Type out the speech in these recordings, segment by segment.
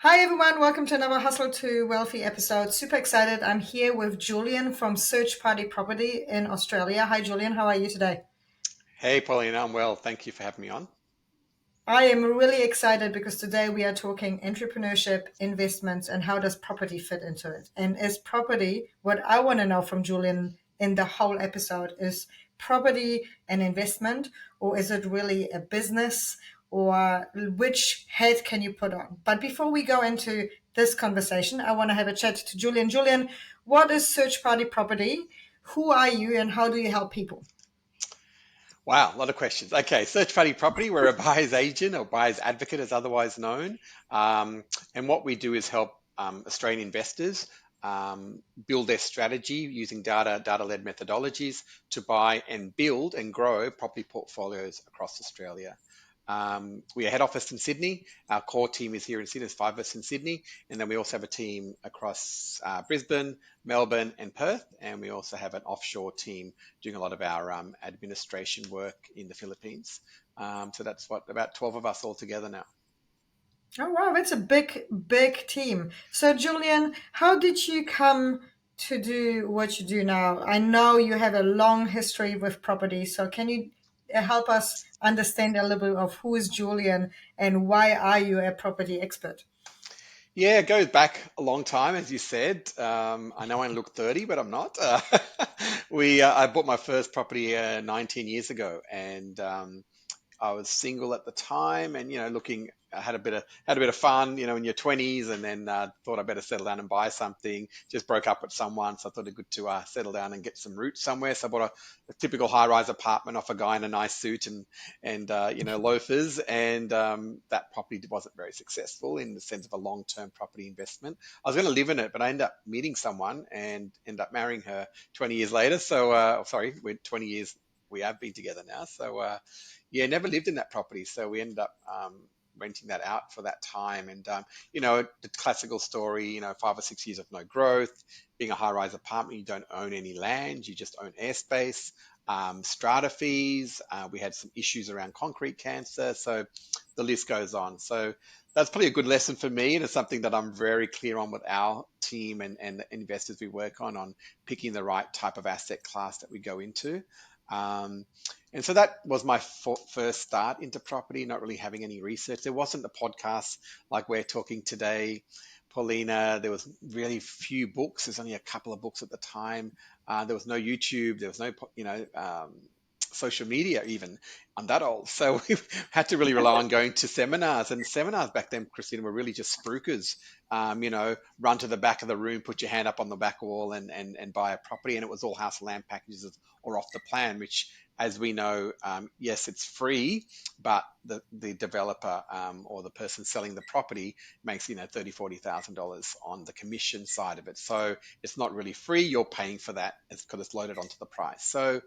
Hi everyone, welcome to another Hustle to Wealthy episode. Super excited. I'm here with Julian from Search Party Property in Australia. Hi Julian, how are you today? Hey, Paulina, I'm well. Thank you for having me on. I am really excited because today we are talking entrepreneurship, investments, and how does property fit into it. And is property, what I want to know from Julian in the whole episode, is property an investment or is it really a business or which head can you put on? But before we go into this conversation, I want to have a chat to Julian. Julian, what is Search Party Property? Who are you and how do you help people? Wow, a lot of questions. Okay, search party property. We're a buyer's agent or buyer's advocate, as otherwise known. And what we do is help Australian investors build their strategy using data-led methodologies to buy and build and grow property portfolios across Australia. We are head office in Sydney. Our core team is here in Sydney. There's five of us in Sydney, and then we also have a team across Brisbane, Melbourne, and Perth. And we also have an offshore team doing a lot of our administration work in the Philippines. So that's what about 12 of us all together now. Oh wow, that's a big team. So Julian, how did you come to do what you do now? I know you have a long history with property, so can you help us understand a little bit of who is Julian and why are you a property expert? Yeah, it goes back a long time, as you said. I know I look 30, but I'm not. I bought my first property 19 years ago, and I was single at the time, and looking, I had a bit of fun, in your 20s, and then thought I better settle down and buy something. Just broke up with someone, so I thought it'd good to settle down and get some roots somewhere. So I bought a typical high-rise apartment off a guy in a nice suit and loafers, and that property wasn't very successful in the sense of a long-term property investment. I was going to live in it, but I ended up meeting someone and ended up marrying her 20 years later. So, sorry, we're 20 years we have been together now. So yeah, never lived in that property, so we ended up renting that out for that time. And the classical story, 5 or 6 years of no growth, being a high-rise apartment, you don't own any land, you just own airspace. Strata fees, we had some issues around concrete cancer, so the list goes on. So that's probably a good lesson for me, and it's something that I'm very clear on with our team and the investors we work on picking the right type of asset class that we go into. Um, and so that was my first start into property, not really having any research. There wasn't a podcast like we're talking today, Paulina. There was really few books. There's only a couple of books at the time. There was no YouTube. There was no, social media even. I'm that old. So we had to really rely on going to seminars. And seminars back then, Christina, were really just spruikers. Run to the back of the room, put your hand up on the back wall and buy a property. And it was all house land packages or off the plan, which as we know, yes, it's free, but the developer or the person selling the property makes $30,000-$40,000 on the commission side of it. So it's not really free. You're paying for that because it's loaded onto the price. So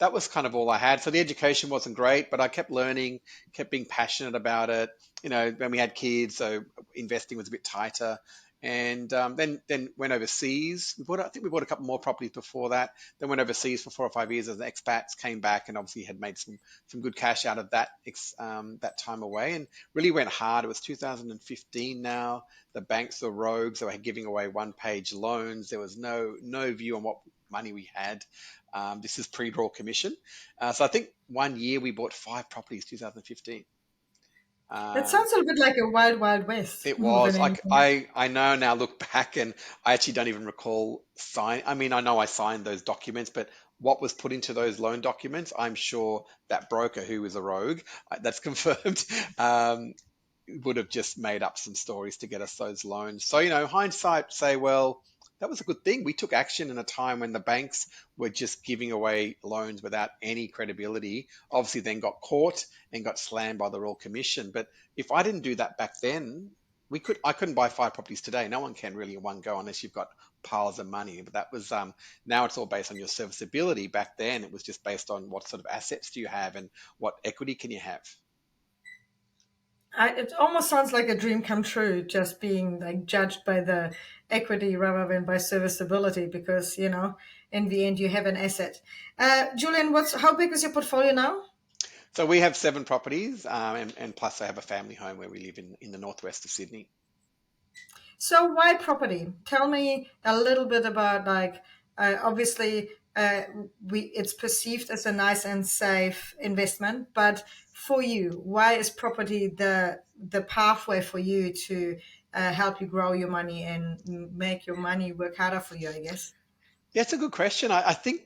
that was kind of all I had. So the education wasn't great, but I kept learning, kept being passionate about it. When we had kids, so investing was a bit tighter. And then went overseas. I think we bought a couple more properties before that. Then went overseas for 4 or 5 years as expats. Came back and obviously had made some good cash out of that time away. And really went hard. It was 2015 now. The banks were rogues. They were giving away one-page loans. There was no view on what money we had. This is pre-draw commission. So I think one year we bought five properties, 2015. That Um, sounds a little bit like a wild, wild west it more than was like anything. I know now look back and I actually don't even recall sign. I mean, I know I signed those documents, but what was put into those loan documents, I'm sure that broker who was a rogue, that's confirmed, would have just made up some stories to get us those loans. So, hindsight say, well, that was a good thing. We took action in a time when the banks were just giving away loans without any credibility. Obviously, then got caught and got slammed by the Royal Commission. But if I didn't do that back then, I couldn't buy five properties today. No one can really in one go unless you've got piles of money. But that was now it's all based on your serviceability. Back then, it was just based on what sort of assets do you have and what equity can you have. It almost sounds like a dream come true, just being like judged by the equity rather than by serviceability, because in the end you have an asset. Julian, what's how big is your portfolio now? So we have seven properties, and plus I have a family home where we live in the northwest of Sydney. So why property? Tell me a little bit about like obviously we it's perceived as a nice and safe investment, but for you, why is property the pathway for you to help you grow your money and make your money work harder for you, I guess? Yeah, it's a good question. I think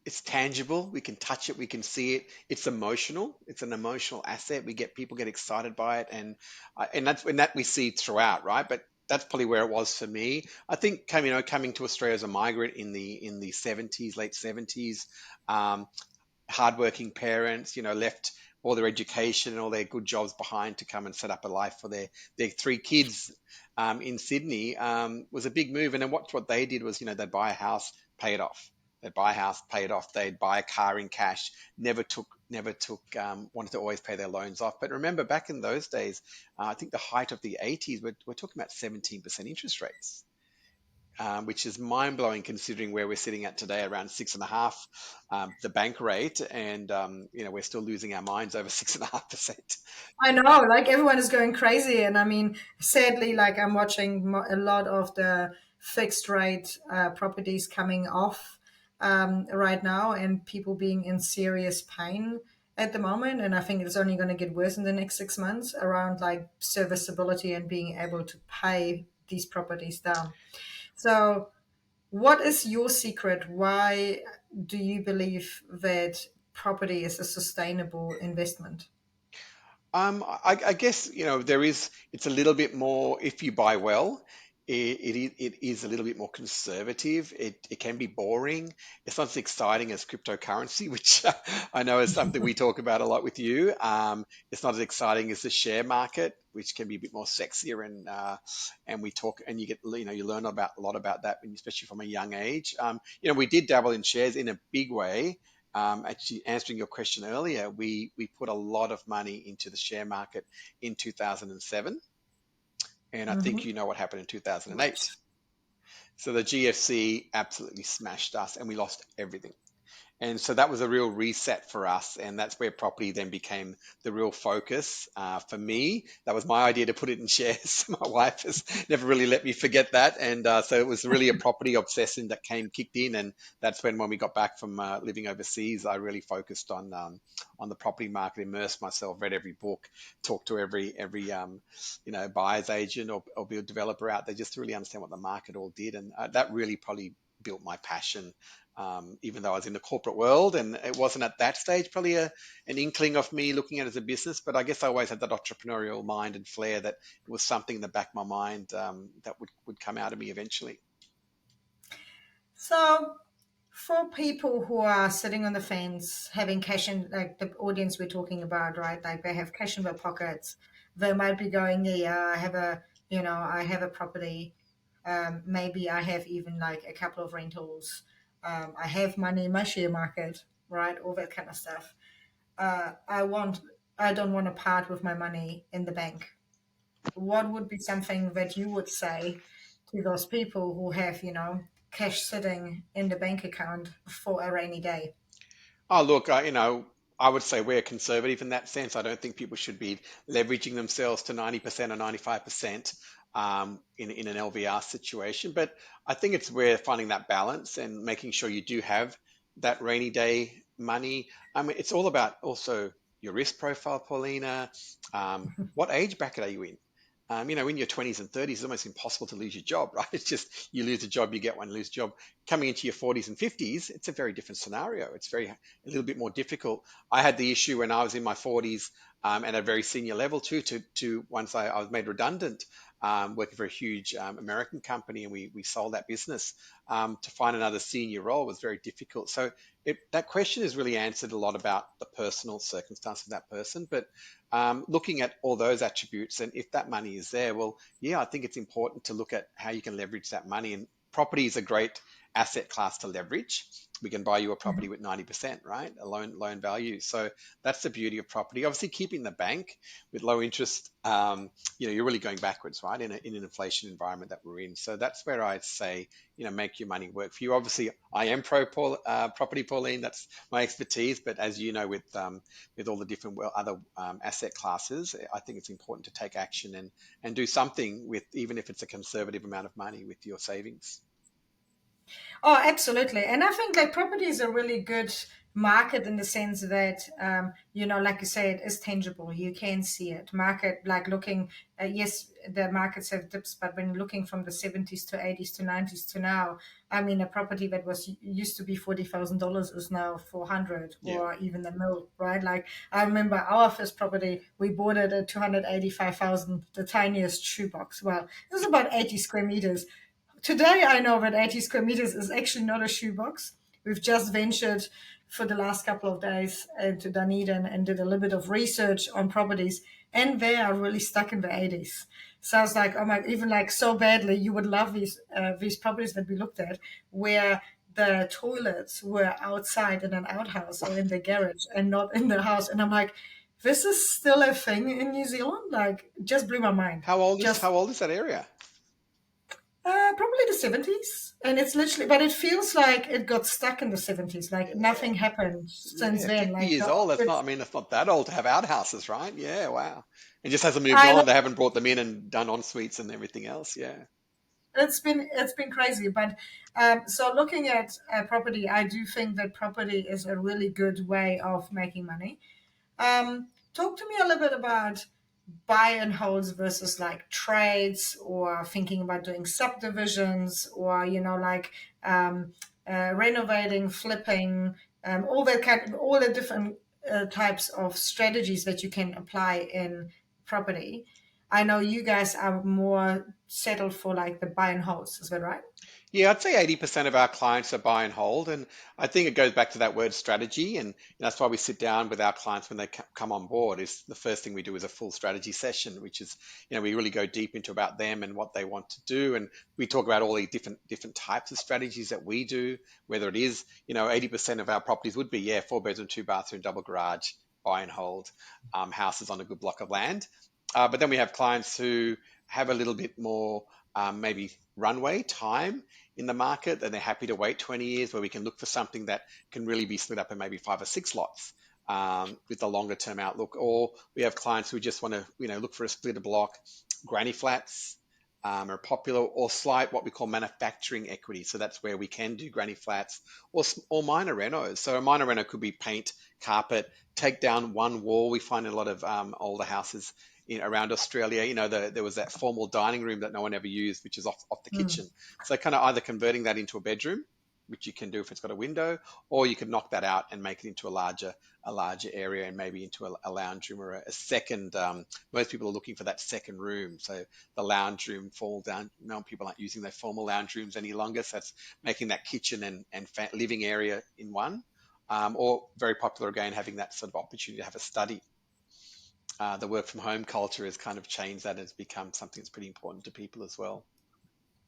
it's tangible. We can touch it. We can see it. It's emotional. It's an emotional asset. We get people get excited by it, and that's when that we see throughout, right? But that's probably where it was for me. I think coming to Australia as a migrant in the 70s, late 70s, hardworking parents, left all their education and all their good jobs behind to come and set up a life for their three kids in Sydney was a big move. And then what they did was, they'd buy a house, pay it off. They'd buy a house, pay it off. They'd buy a car in cash. Never took, wanted to always pay their loans off. But remember, back in those days, I think the height of the 80s, we're talking about 17% interest rates, which is mind blowing considering where we're sitting at today, around 6.5, the bank rate, and we're still losing our minds over 6.5%. I know, like everyone is going crazy, and I mean, sadly, like I'm watching a lot of the fixed rate properties coming off right now, and people being in serious pain at the moment. And I think it's only going to get worse in the next 6 months around like serviceability and being able to pay these properties down. So, what is your secret? Why do you believe that property is a sustainable investment? I guess there is. It's a little bit more if you buy well. It is a little bit more conservative. It can be boring. It's not as exciting as cryptocurrency, which I know is something we talk about a lot with you. It's not as exciting as the share market, which can be a bit more sexier, and we talk and you get you learn about a lot about that, especially from a young age. We did dabble in shares in a big way. Actually, answering your question earlier, we put a lot of money into the share market in 2007, and I think Hmm. you know what happened in 2008. Right. So the GFC absolutely smashed us, and we lost everything. And so that was a real reset for us. And that's where property then became the real focus. For me, that was my idea to put it in shares. My wife has never really let me forget that. And so it was really a property obsession that kicked in. And that's when we got back from living overseas, I really focused on the property market, immersed myself, read every book, talked to every buyer's agent or build developer out there just to really understand what the market all did. And that really probably built my passion, even though I was in the corporate world, and it wasn't at that stage probably an inkling of me looking at it as a business. But I guess I always had that entrepreneurial mind and flair that it was something in the back of my mind that would come out of me eventually. So, for people who are sitting on the fence, having cash in, like the audience we're talking about, right? Like they have cash in their pockets, they might be going, yeah, I have I have a property. Maybe I have even like a couple of rentals. I have money in my share market, right? All that kind of stuff. Uh, I want, I don't want to part with my money in the bank. What would be something that you would say to those people who have, cash sitting in the bank account for a rainy day? Oh, look, I would say we're conservative in that sense. I don't think people should be leveraging themselves to 90% or 95% in an LVR situation. But I think it's where finding that balance and making sure you do have that rainy day money. I mean, it's all about also your risk profile, Paulina. What age bracket are you in? In your 20s and 30s, it's almost impossible to lose your job, right? It's just you lose a job, you get one, lose a job. Coming into your 40s and 50s, it's a very different scenario. It's a little bit more difficult. I had the issue when I was in my 40s, at a very senior level too. To once I was made redundant, working for a huge American company, and we sold that business. To find another senior role was very difficult. So that question has really answered a lot about the personal circumstance of that person, but looking at all those attributes, and if that money is there, well, yeah, I think it's important to look at how you can leverage that money. And property is a great asset class to leverage. We can buy you a property with 90%, right? A loan value. So that's the beauty of property. Obviously, keeping the bank with low interest, you're really going backwards, right? In an inflation environment that we're in. So that's where I'd say, make your money work for you. Obviously, I am property, Pauline. That's my expertise. But as you know, with all the different other asset classes, I think it's important to take action and do something with, even if it's a conservative amount of money with your savings. Oh, absolutely. And I think like property is a really good market in the sense that, like you say, it is tangible. You can see it. Market, like looking, yes, the markets have dips, but when looking from the 70s to 80s to 90s to now, I mean, a property that was used to be $40,000 is now 400 Yeah. or even a mil, right? Like I remember our first property, we bought it at 285,000, the tiniest shoebox. Well, it was about 80 square meters. Today, I know that 80 square meters is actually not a shoebox. We've just ventured for the last couple of days to Dunedin and did a little bit of research on properties, and they are really stuck in the 80s. So I was like, oh my, even like so badly, you would love these properties that we looked at, where the toilets were outside in an outhouse or in the garage and not in the house. And I'm like, this is still a thing in New Zealand. Like, just blew my mind. How old is Just how old is that area? probably the 70s. And it's literally, but it feels like it got stuck in the 70s. Like Yeah. nothing happened since Yeah, then. 50 Like years the, old. it's, That's not that old to have outhouses, right? Yeah, wow. It just hasn't moved I know on. They haven't brought them in and done en suites and everything else. Yeah. it's been crazy. But so looking at property, I do think that property is a really good way of making money. Talk to me a little bit about buy and holds versus like trades or thinking about doing subdivisions or like renovating, flipping, all the different types of strategies that you can apply in property. I know you guys are more settled for like the buy and holds. Is that right? Yeah, I'd say 80% of our clients are buy and hold. And I think it goes back to that word strategy. And that's why we sit down with our clients when they come on board is the first thing we do is a full strategy session, which is, we really go deep into about them and what they want to do. And we talk about all the different types of strategies that we do, whether it is, 80% of our properties would be, yeah, 4 bedroom, 2 bathroom, double garage, buy and hold, houses on a good block of land. But then we have clients who have a little bit more maybe runway time in the market, then they're happy to wait 20 years where we can look for something that can really be split up in maybe 5 or 6 lots with a longer term outlook. Or we have clients who just want to, look for a splitter block, granny flats are popular, or slight what we call manufacturing equity. So that's where we can do granny flats or minor renos. So a minor reno could be paint, carpet, take down one wall. We find in a lot of older houses around Australia, there was that formal dining room that no one ever used, which is off the Hmm. kitchen. So kind of either converting that into a bedroom, which you can do if it's got a window, or you could knock that out and make it into a larger area and maybe into a lounge room or a second. Most people are looking for that second room. So the lounge room fall down. No, people aren't using their formal lounge rooms any longer. So that's making that kitchen and living area in one. Or very popular again, having that sort of opportunity to have a study. The work from home culture has kind of changed that. It's become something that's pretty important to people as well.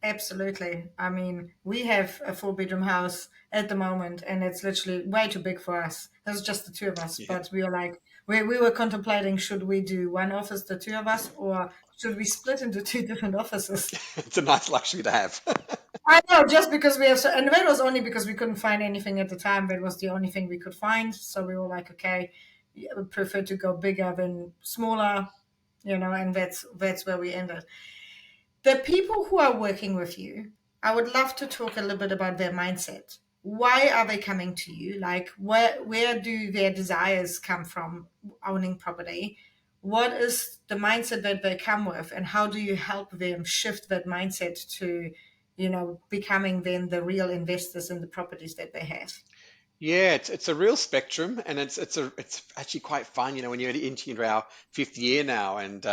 Absolutely. I mean, we have a four-bedroom house at the moment, and it's literally way too big for us. There's just the two of us, Yeah, but we are like, we were contemplating should we do one office, the two of us, or should we split into two different offices? it's a nice luxury to have. I know, just because we have so, and that was only because we couldn't find anything at the time. That was the only thing we could find. So we were like, okay, yeah, we prefer to go bigger than smaller, and that's where we ended. The people who are working with you, I would love to talk a little bit about their mindset. Why are they coming to you? Like, where do their desires come from owning property? What is the mindset that they come with, and how do you help them shift that mindset to, becoming then the real investors in the properties that they have? Yeah, it's a real spectrum, and it's actually quite fun. When you're into our fifth year now, and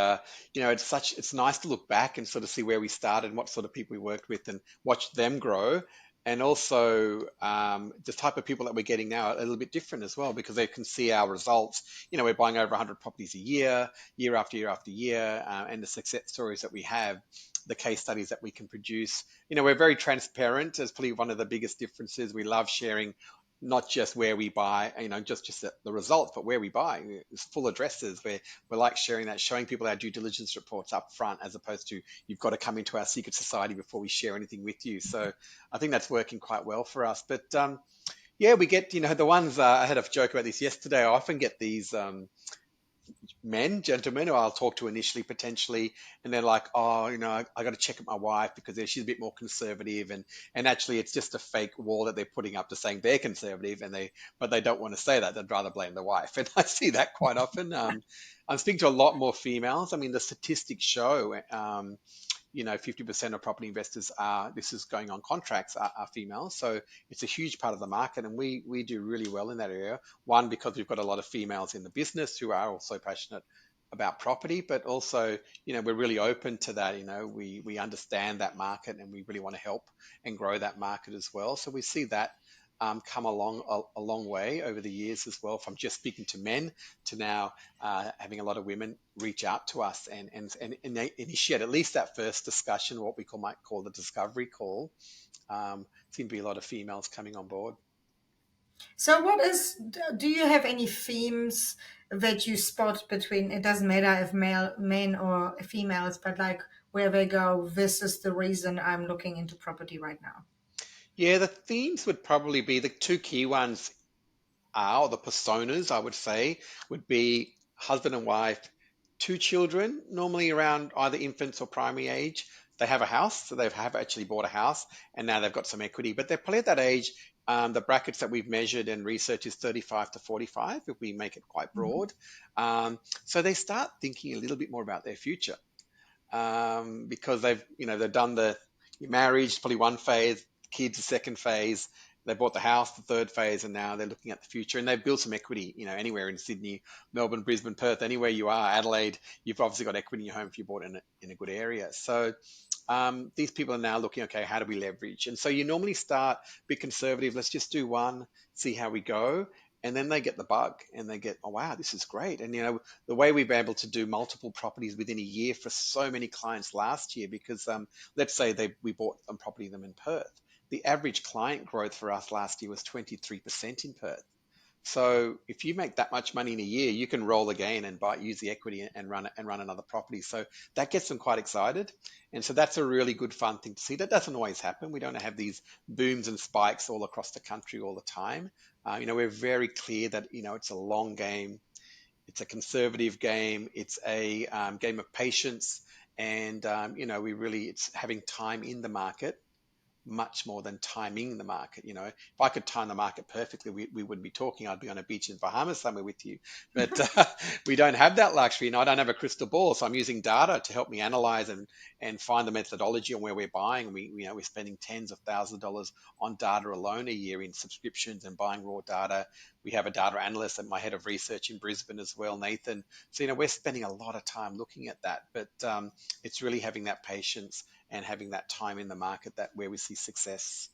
it's nice to look back and sort of see where we started and what sort of people we worked with, and watch them grow. And also, the type of people that we're getting now are a little bit different as well because they can see our results. We're buying over 100 properties a year, year after year after year, and the success stories that we have, the case studies that we can produce. We're very transparent. As probably one of the biggest differences. We love sharing not just where we buy, just the results, but where we buy. It's full addresses. We're like sharing that, showing people our due diligence reports up front, as opposed to you've got to come into our secret society before we share anything with you. So I think that's working quite well for us. But yeah, we get, the ones, I had a joke about this yesterday. I often get these gentlemen, who I'll talk to initially potentially, and they're like, oh, I got to check with my wife because she's a bit more conservative, and actually it's just a fake wall that they're putting up to saying they're conservative, but they don't want to say that. They'd rather blame the wife, and I see that quite often. I'm speaking to a lot more females. I mean, the statistics show, 50% of property investors this is going on contracts, are females. So it's a huge part of the market. And we do really well in that area. One, because we've got a lot of females in the business who are also passionate about property, but also, we're really open to that. We understand that market and we really want to help and grow that market as well. So we see that come along a long way over the years as well, from just speaking to men to now having a lot of women reach out to us and they initiate at least that first discussion, what we might call the discovery call. Seem to be a lot of females coming on board. So, do you have any themes that you spot between, it doesn't matter if men or females, but like where they go, this is the reason I'm looking into property right now? Yeah, the themes would probably be the two key ones are, or the personas, I would say, would be husband and wife, two children, normally around either infants or primary age. They have a house, so they have actually bought a house, and now they've got some equity. But they're probably at that age. The brackets that we've measured and research is 35 to 45, if we make it quite Mhm. broad. So they start thinking a little bit more about their future, because they've done the marriage, probably one phase, kids, the second phase. They bought the house, the third phase, and now they're looking at the future. And they've built some equity, anywhere in Sydney, Melbourne, Brisbane, Perth, anywhere you are, Adelaide, you've obviously got equity in your home if you bought in a good area. So these people are now looking, okay, how do we leverage? And so you normally start a bit conservative. Let's just do one, see how we go. And then they get the bug and they get, oh, wow, this is great. And, the way we've been able to do multiple properties within a year for so many clients last year, because let's say we bought a property them in Perth. The average client growth for us last year was 23% in Perth. So if you make that much money in a year, you can roll again and use the equity and run another property. So that gets them quite excited, and so that's a really good fun thing to see. That doesn't always happen. We don't have these booms and spikes all across the country all the time. We're very clear that it's a long game, it's a conservative game, it's a game of patience, and it's having time in the market much more than timing the market. If I could time the market perfectly, we wouldn't be talking. I'd be on a beach in Bahamas somewhere with you. But we don't have that luxury. I don't have a crystal ball, so I'm using data to help me analyze and find the methodology on where we're buying. We're spending tens of thousands of dollars on data alone a year in subscriptions and buying raw data. We have a data analyst and my head of research in Brisbane as well, Nathan. So we're spending a lot of time looking at that. But it's really having that patience and having that time in the market that where we see success.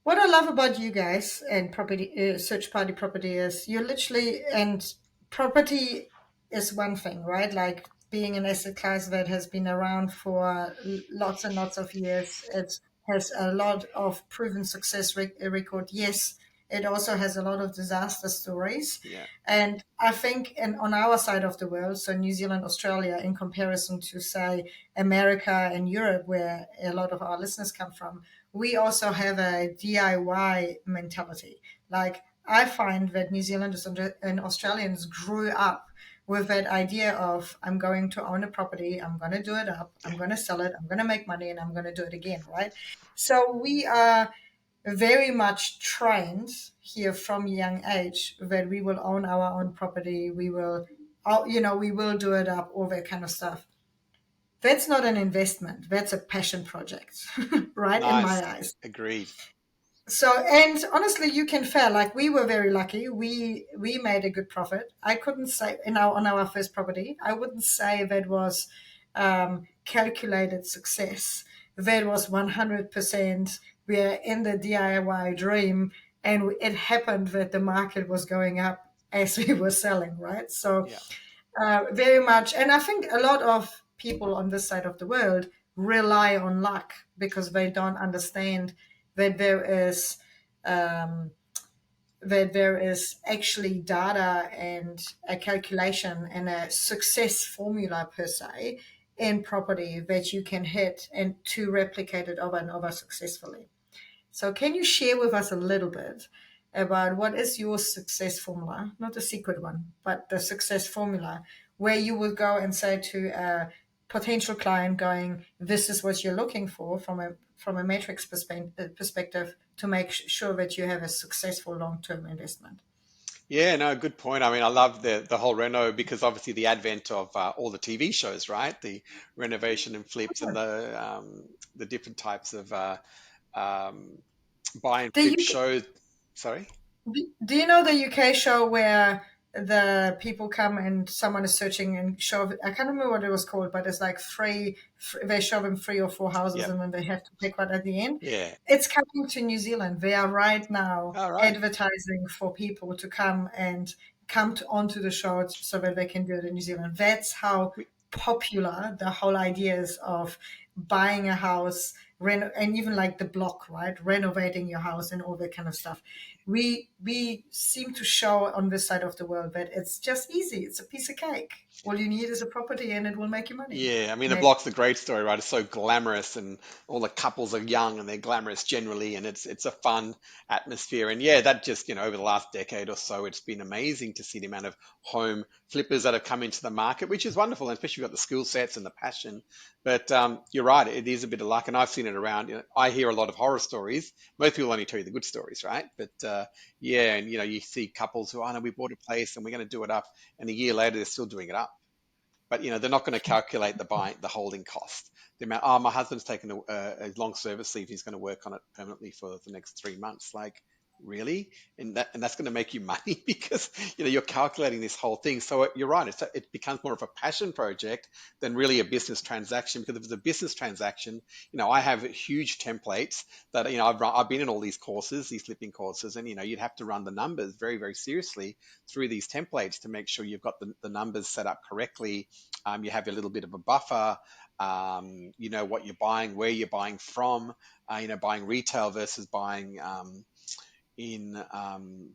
What I love about you guys and property, search party property is you're literally, and property is one thing, right? Like being an asset class that has been around for lots and lots of years. It has a lot of proven success record. Yes, it also has a lot of disaster stories. Yeah. And I think on our side of the world, so New Zealand, Australia, in comparison to, say, America and Europe, where a lot of our listeners come from, we also have a DIY mentality. Like I find that New Zealanders and Australians grew up with that idea of I'm going to own a property, I'm going to do it up, I'm Yeah. going to sell it, I'm going to make money, and I'm going to do it again, right? So we are very much trained here from a young age that we will own our own property, we will, we will do it up, all that kind of stuff. That's not an investment. That's a passion project, right? In Nice. my eyes. Agreed. So, and honestly, you can fail. Like we were very lucky. We made a good profit. I couldn't say on our first property. I wouldn't say that was calculated success. that was 100%. We're in the DIY dream, and it happened that the market was going up as we were selling, right? So Yeah. very much. And I think a lot of people on this side of the world rely on luck because they don't understand that um, there is actually data and a calculation and a success formula per se in property that you can hit and to replicate it over and over successfully. So, can you share with us a little bit about what is your success formula? Not the secret one, but the success formula, where you would go and say to a potential client, going, "This is what you're looking for from a metrics perspective to make sure that you have a successful long-term investment." Yeah, no, good point. I mean, I love the whole reno because obviously the advent of all the TV shows, right? The renovation and flips and the different types of um, buy and The flip UK, shows. Sorry. do you know the UK show where the people come and someone is searching and show? I can't remember what it was called, but it's like they show them 3 or 4 houses, Yep. and then they have to pick one at the end. Yeah. It's coming to New Zealand. They are right now All right. advertising for people to come and onto the show so that they can do it in New Zealand. That's how We, popular the whole idea is of buying a house, and even like the block, right? Renovating your house and all that kind of stuff. We seem to show on this side of the world that it's just easy. It's a piece of cake. All you need is a property, and it will make you money. Yeah, I mean, the Maybe. block's a great story, right? It's so glamorous, and all the couples are young and they're glamorous generally, and it's a fun atmosphere. And yeah, that just, over the last decade or so, it's been amazing to see the amount of home flippers that have come into the market, which is wonderful, and especially you've got the skill sets and the passion. But you're right, it is a bit of luck, and I've seen it around. I hear a lot of horror stories. Most people only tell you the good stories, right? But yeah, and you see couples who, oh no, we bought a place and we're going to do it up, and a year later they're still doing it up. But they're not going to calculate the holding cost. The amount. Oh, my husband's taken a long service leave. He's going to work on it permanently for the next 3 months. Like, really? And that's going to make you money because you're calculating this whole thing. So you're right. It becomes more of a passion project than really a business transaction. Because if it's a business transaction, I have huge templates that I've been in all these courses, these flipping courses, and you'd have to run the numbers very, very seriously through these templates to make sure you've got the numbers set up correctly. You have a little bit of a buffer. You know what you're buying, where you're buying from. Buying retail versus buying in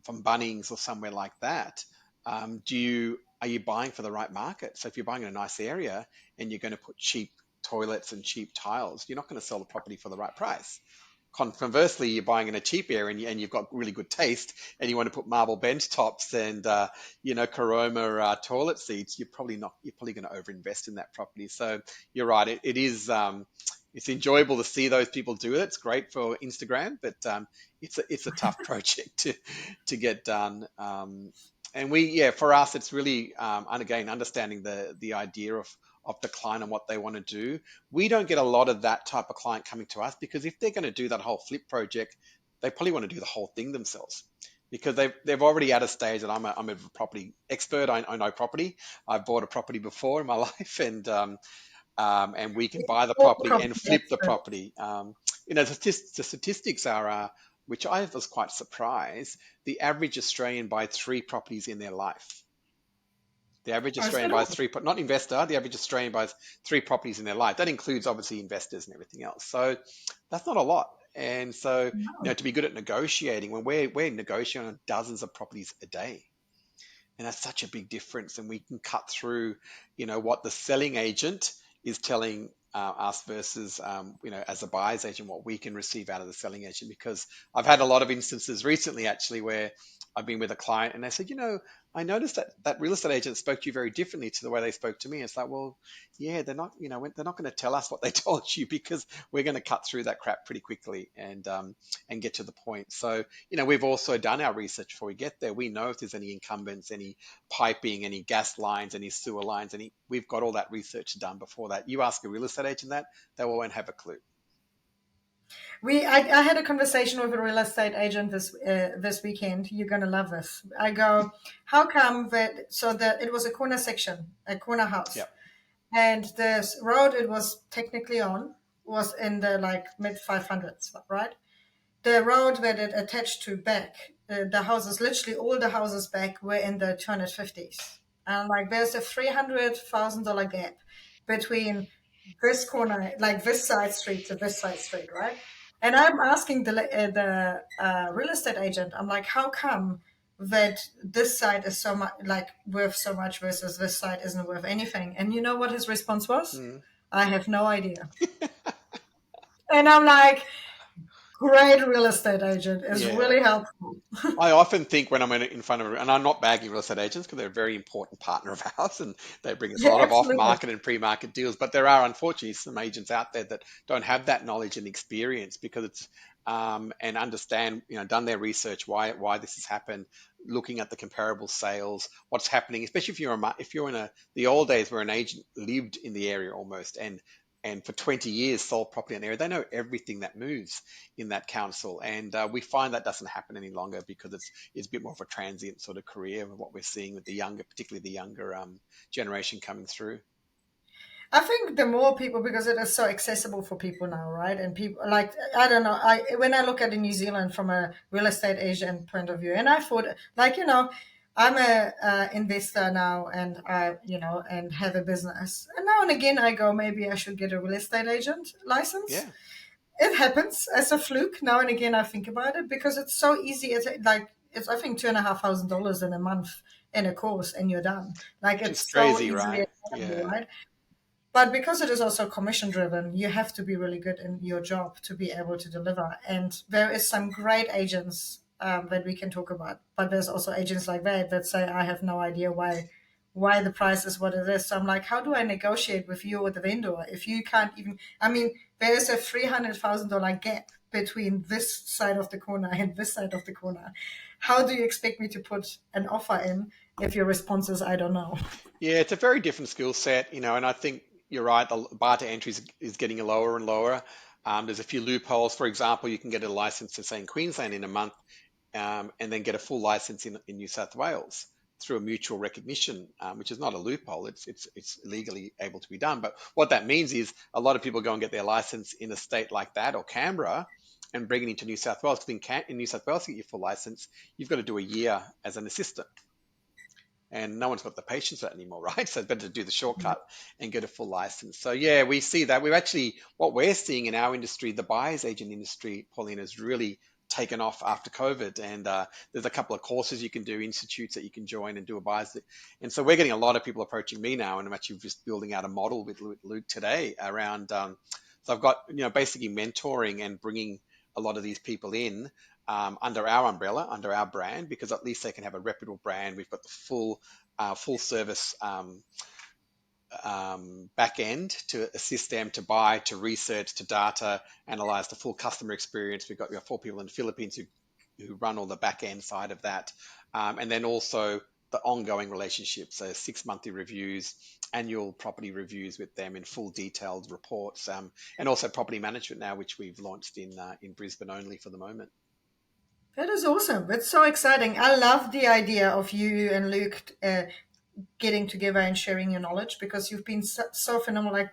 from Bunnings or somewhere like that. Are you buying for the right market? So if you're buying in a nice area and you're going to put cheap toilets and cheap tiles, you're not going to sell the property for the right price. Conversely, you're buying in a cheap area and you've got really good taste and you want to put marble bench tops and Caroma toilet seats, you're probably going to overinvest in that property. So you're right, it is it's enjoyable to see those people do it. It's great for Instagram, but it's a tough project to get done. And for us, it's really and again understanding the idea of the client and what they want to do. We don't get a lot of that type of client coming to us because if they're going to do that whole flip project, they probably want to do the whole thing themselves because they've already at a stage that I'm a property expert. I know property. I've bought a property before in my life, and we can buy the All property and property flip the experts. property. The statistics are, which I was quite surprised. The average Australian buys 3 properties in their life. The average Oh, is Australian that buys all? three, not investor, the average Australian buys 3 properties in their life. That includes obviously investors and everything else. So that's not a lot. And so, No. to be good at negotiating, when we're negotiating on dozens of properties a day, and that's such a big difference. And we can cut through, what the selling agent is telling us versus, as a buyer's agent, what we can receive out of the selling agent. Because I've had a lot of instances recently, actually, where I've been with a client and they said, I noticed that that real estate agent spoke to you very differently to the way they spoke to me. It's like, well, yeah, they're not going to tell us what they told you because we're going to cut through that crap pretty quickly and get to the point. So, we've also done our research before we get there. We know if there's any incumbents, any piping, any gas lines, any sewer lines, we've got all that research done before that. You ask a real estate agent that, they won't have a clue. I had a conversation with a real estate agent this weekend. You're gonna love this. I go, how come that? So that it was a corner section, a corner house, Yep. and this road it was technically on. was in the like mid 500s, right? The road that it attached to back, the houses, literally all the houses back were in the 250s. And like there's a $300,000 gap between this corner, like this side street to this side street, right? And I'm asking the real estate agent, I'm like, how come that this side is so much like worth so much versus this side isn't worth anything? And you know what his response was? Mm. I have no idea. And I'm like, great real estate agent is Yeah. really helpful. I often think when I'm in front of, and I'm not bagging real estate agents because they're a very important partner of ours and they bring us a Yeah, lot of absolutely. off-market and pre-market deals. But there are unfortunately some agents out there that don't have that knowledge and experience because it's and understand, done their research, why this has happened, looking at the comparable sales, what's happening, especially if you're in the old days where an agent lived in the area almost and for 20 years sold property in the area, they know everything that moves in that council. And we find that doesn't happen any longer because it's a bit more of a transient sort of career of what we're seeing with the younger, particularly the younger generation coming through. I think the more people, because it is so accessible for people now, right? And people like, I don't know. I when I look at New Zealand from a real estate agent point of view, and I thought, like, I'm a investor now, and and have a business. And now and again, I go, maybe I should get a real estate agent license. Yeah, It happens as a fluke. Now and again, I think about it because it's so easy. It's I think $2,500 in a month in a course, and you're done. Like which is it's so crazy, easily right? attainable, Yeah. right? But because it is also commission driven, you have to be really good in your job to be able to deliver. And there is some great agents that we can talk about, but there's also agents like that say, I have no idea why the price is what it is. So I'm like, how do I negotiate with you or the vendor if you can't even? I mean, there is a $300,000 gap between this side of the corner and this side of the corner. How do you expect me to put an offer in if your response is, I don't know? Yeah, it's a very different skill set, and I think you're right. The bar to entry is getting lower and lower. There's a few loopholes. For example, you can get a license to say in Queensland in a month, and then get a full license in New South Wales through a mutual recognition, which is not a loophole. It's legally able to be done. But what that means is a lot of people go and get their license in a state like that or Canberra and bring it into New South Wales. Because in New South Wales to get your full license, you've got to do a year as an assistant. And no one's got the patience for that anymore, right? So it's better to do the shortcut and get a full license. So yeah, we see that. We've actually, what we're seeing in our industry, the buyer's agent industry, Paulina, has really taken off after COVID. And there's a couple of courses you can do, institutes that you can join and do a buyer's. And so we're getting a lot of people approaching me now, and I'm actually just building out a model with Luke today around. So I've got, basically mentoring and bringing a lot of these people in under our umbrella, under our brand, because at least they can have a reputable brand. We've got the full service back end to assist them to buy, to research, to data analyze the full customer experience. We've got 4 people in the Philippines who run all the back end side of that, and then also the ongoing relationships, so 6 monthly reviews, annual property reviews with them in full detailed reports, and also property management now, which we've launched in Brisbane only for the moment. That is awesome. It's so exciting. I love the idea of you and Luke getting together and sharing your knowledge because you've been so phenomenal. Like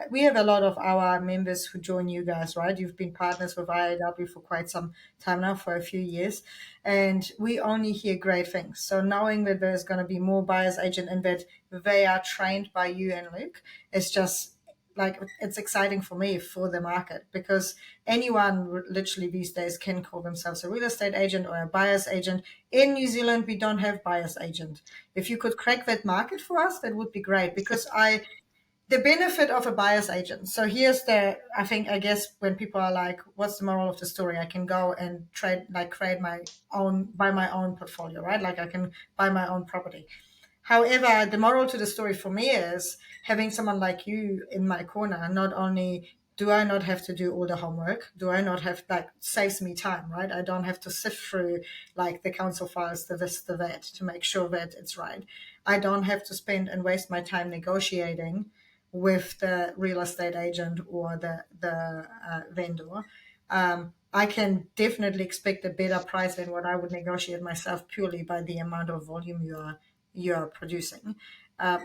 we have a lot of our members who join you guys, right? You've been partners with IAW for quite some time now, for a few years, and we only hear great things. So knowing that there's going to be more buyers agent and that they are trained by you and Luke is just like it's exciting for me for the market because anyone literally these days can call themselves a real estate agent or a buyer's agent. In New Zealand, we don't have buyer's agent. If you could crack that market for us, that would be great because the benefit of a buyer's agent. So here's I guess when people are like, what's the moral of the story? I can go and trade, like create my own, buy my own portfolio, right? Like I can buy my own property. However, the moral to the story for me is having someone like you in my corner. Not only do I not have to do all the homework, do I not have like saves me time, right? I don't have to sift through like the council files, the this, the that to make sure that it's right. I don't have to spend and waste my time negotiating with the real estate agent or the vendor. I can definitely expect a better price than what I would negotiate myself purely by the amount of volume you're producing.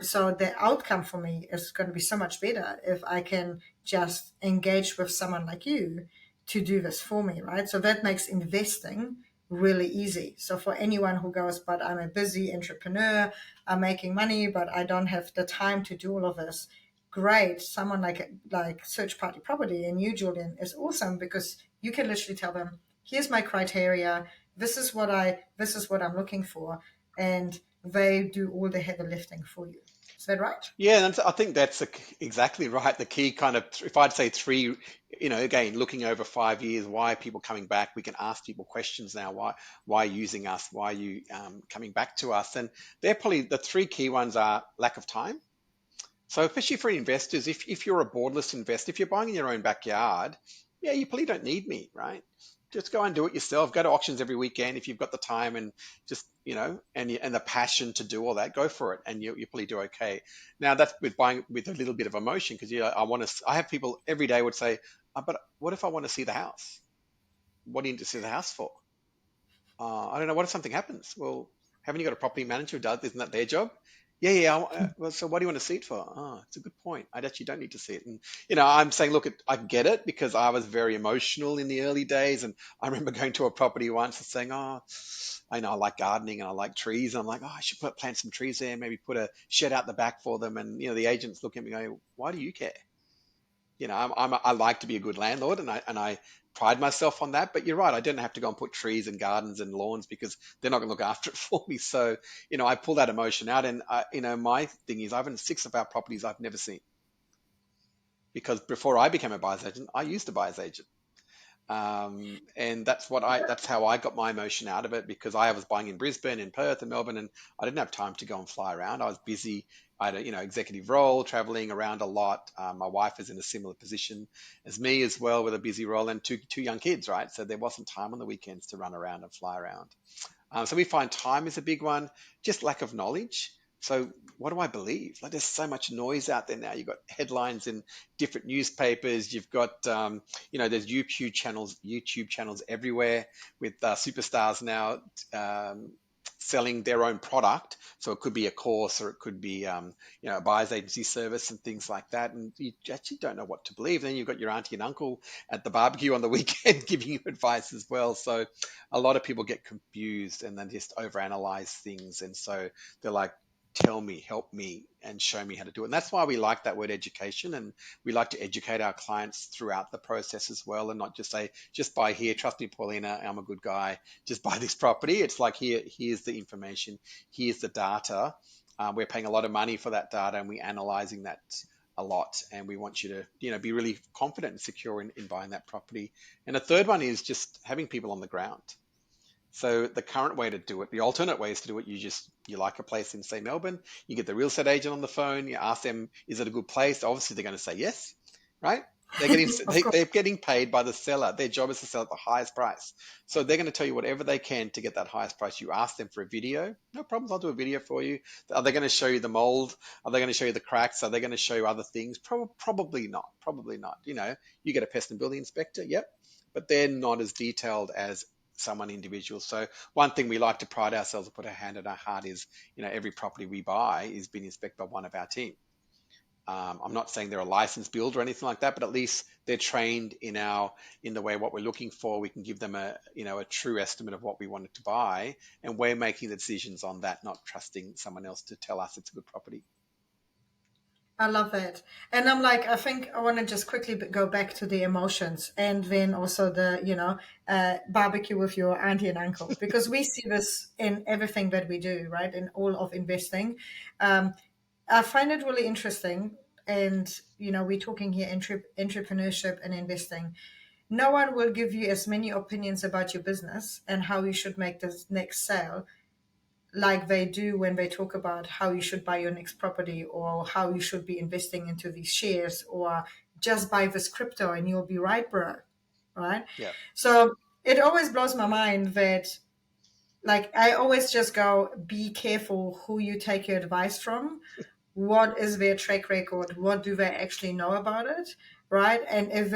So the outcome for me is going to be so much better if I can just engage with someone like you to do this for me, right? So that makes investing really easy. So for anyone who goes, but I'm a busy entrepreneur, I'm making money, but I don't have the time to do all of this. Great. Someone like Search Party Property and you, Julian, is awesome because you can literally tell them, here's my criteria, this is what I'm looking for, and they do all the heavy lifting for you. Is that right? Yeah, and I think that's exactly right. The key kind of, if I'd say three, again, looking over 5 years, why are people coming back? We can ask people questions now. Why using us? Why are you coming back to us? And they're probably the three key ones are lack of time. So especially for investors, if you're a boardless investor, if you're buying in your own backyard, yeah, you probably don't need me, right? Just go and do it yourself. Go to auctions every weekend if you've got the time and just, and the passion to do all that, go for it, and you probably do okay. Now that's with buying with a little bit of emotion because I want to. I have people every day would say, but what if I want to see the house? What do you need to see the house for? I don't know. What if something happens? Well, haven't you got a property manager who does? Isn't that their job? Yeah, yeah. Well, so what do you want to see it for? Oh, it's a good point. I actually don't need to see it. And I'm saying, look, I get it because I was very emotional in the early days, and I remember going to a property once and saying, oh, I know I like gardening and I like trees, and I'm like, oh, I should plant some trees there, maybe put a shed out the back for them, and the agents look at me going, why do you care? I like to be a good landlord, and I pride myself on that. But you're right, I don't have to go and put trees and gardens and lawns because they're not going to look after it for me. So, I pull that emotion out, and my thing is, I've in six of our properties I've never seen because before I became a buyer's agent, I used a buyer's agent. And that's how I got my emotion out of it because I was buying in Brisbane, in Perth, and Melbourne, and I didn't have time to go and fly around. I was busy. I had a executive role, traveling around a lot. My wife is in a similar position as me as well, with a busy role and two young kids, right? So there wasn't time on the weekends to run around and fly around. So we find time is a big one, just lack of knowledge. So what do I believe? Like there's so much noise out there now. You've got headlines in different newspapers. You've got, there's YouTube channels everywhere with superstars now selling their own product. So it could be a course or it could be, a buyer's agency service and things like that. And you actually don't know what to believe. Then you've got your auntie and uncle at the barbecue on the weekend giving you advice as well. So a lot of people get confused and then just overanalyze things. And so they're like, tell me, help me, and show me how to do it. And that's why we like that word education. And we like to educate our clients throughout the process as well, and not just say, just buy here, trust me, Paulina, I'm a good guy, just buy this property. It's like, here's the information, here's the data. We're paying a lot of money for that data and we're analyzing that a lot. And we want you to, be really confident and secure in buying that property. And the third one is just having people on the ground. So the current way to do it, the alternate ways to do it, you like a place in, say, Melbourne, you get the real estate agent on the phone, you ask them, is it a good place? Obviously, they're going to say yes, right? They're getting Of course. they're getting paid by the seller. Their job is to sell at the highest price. So they're going to tell you whatever they can to get that highest price. You ask them for a video, no problems. I'll do a video for you. Are they going to show you the mold? Are they going to show you the cracks? Are they going to show you other things? Probably not. Probably not. You get a pest and building inspector, yep, but they're not as detailed as someone individual. So one thing we like to pride ourselves and put our hand on our heart is, every property we buy is being inspected by one of our team. I'm not saying they're a licensed builder or anything like that, but at least they're trained in the way what we're looking for. We can give them a true estimate of what we wanted to buy, and we're making the decisions on that, not trusting someone else to tell us it's a good property. I love it. And I'm like, I think I want to just quickly go back to the emotions and then also the, barbecue with your auntie and uncle, because we see this in everything that we do, right? In all of investing. Um, I find it really interesting. And, we're talking here entrepreneurship and investing. No one will give you as many opinions about your business and how you should make this next sale like they do when they talk about how you should buy your next property or how you should be investing into these shares or just buy this crypto and you'll be right, bro. Right? Yeah. So it always blows my mind that, like, I always just go, be careful who you take your advice from. What is their track record? What do they actually know about it? Right? And if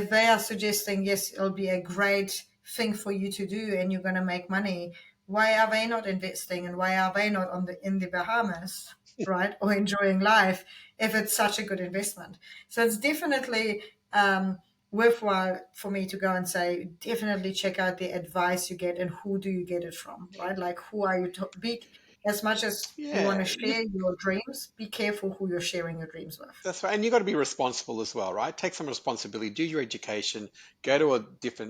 they are suggesting, yes, it'll be a great thing for you to do and you're going to make money, why are they not investing and why are they not on the in the Bahamas, right, or enjoying life if it's such a good investment? So it's definitely worthwhile for me to go and say, definitely check out the advice you get and who do you get it from, right? Like who are you to be, as much as you want to Yeah, share your dreams, be careful who you're sharing your dreams with. that's right. And you've got to be responsible as well, right? Take some responsibility, do your education, go to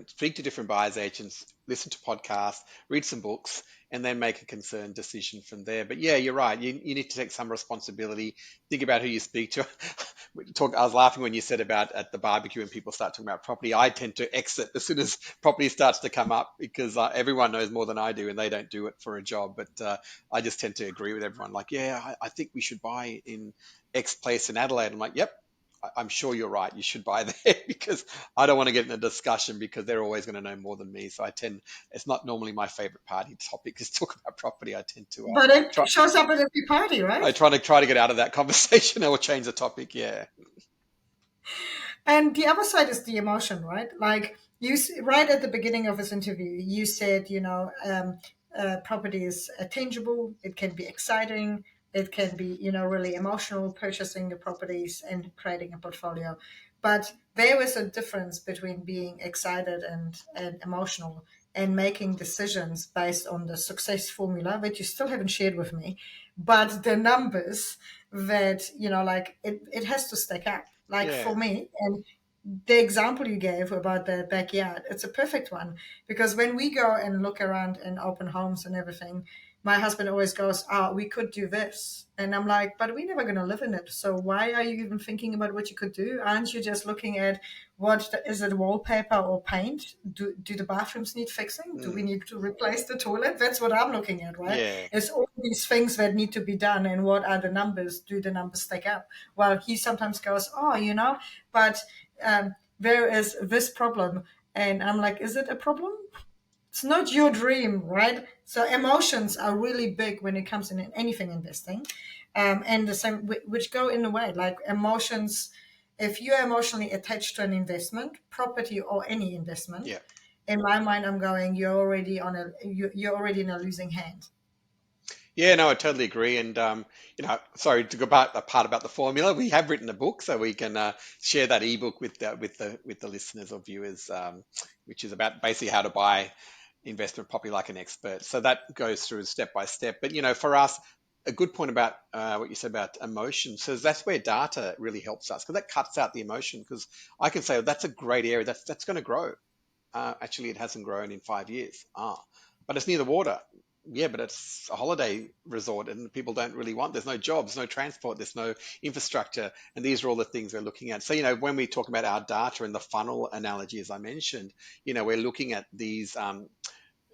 speak to different buyers agents, listen to podcasts, read some books, and then make a concerned decision from there. But yeah, you're right. You need to take some responsibility. Think about who you speak to. I was laughing when you said about at the barbecue when people start talking about property. I tend to exit as soon as property starts to come up because everyone knows more than I do and they don't do it for a job. But I just tend to agree with everyone. Like, yeah, I think we should buy in X place in Adelaide. I'm like, yep, I'm sure you're right. You should buy there because I don't want to get in a discussion because they're always going to know more than me. So I tend, it's not normally my favorite party topic is talk about property. I tend to But it try, shows up at every party, I right? try to get out of that conversation or change the topic. Yeah. And the other side is the emotion, right? Like right at the beginning of this interview, you said, property is tangible. It can be exciting. It can be, really emotional, purchasing the properties and creating a portfolio. But there is a difference between being excited and emotional and making decisions based on the success formula that you still haven't shared with me, but the numbers that, like it has to stack up. Like for Yeah. me, and the example you gave about the backyard, it's a perfect one because when we go and look around in open homes and everything, my husband always goes, "Oh, we could do this," and I'm like, "But we're never going to live in it. So why are you even thinking about what you could do? Aren't you just looking at is it wallpaper or paint? Do the bathrooms need fixing? Do we Mm, need to replace the toilet? That's what I'm looking at, right? yeah. It's all these things that need to be done, and what are the numbers? Do the numbers stack up?" Well, he sometimes goes, "Oh, but." There is this problem. And I'm like, is it a problem? It's not your dream, right? So emotions are really big when it comes in anything investing. And the same, which go in a way, like emotions, if you're emotionally attached to an investment, property or any investment, Yeah. in my mind, I'm going, you're already in a losing hand. Yeah, no, I totally agree. And sorry to go back the part about the formula. We have written a book, so we can share that ebook with the listeners or viewers, which is about basically how to buy investment property like an expert. So that goes through step by step. But for us, a good point about what you said about emotion. So that's where data really helps us because that cuts out the emotion. Because I can say, well, that's a great area. That's going to grow. Actually, it hasn't grown in 5 years. But it's near the water. Yeah, but it's a holiday resort and people don't really want. There's no jobs, no transport, there's no infrastructure, and these are all the things we're looking at. So when we talk about our data and the funnel analogy, as I mentioned, we're looking at these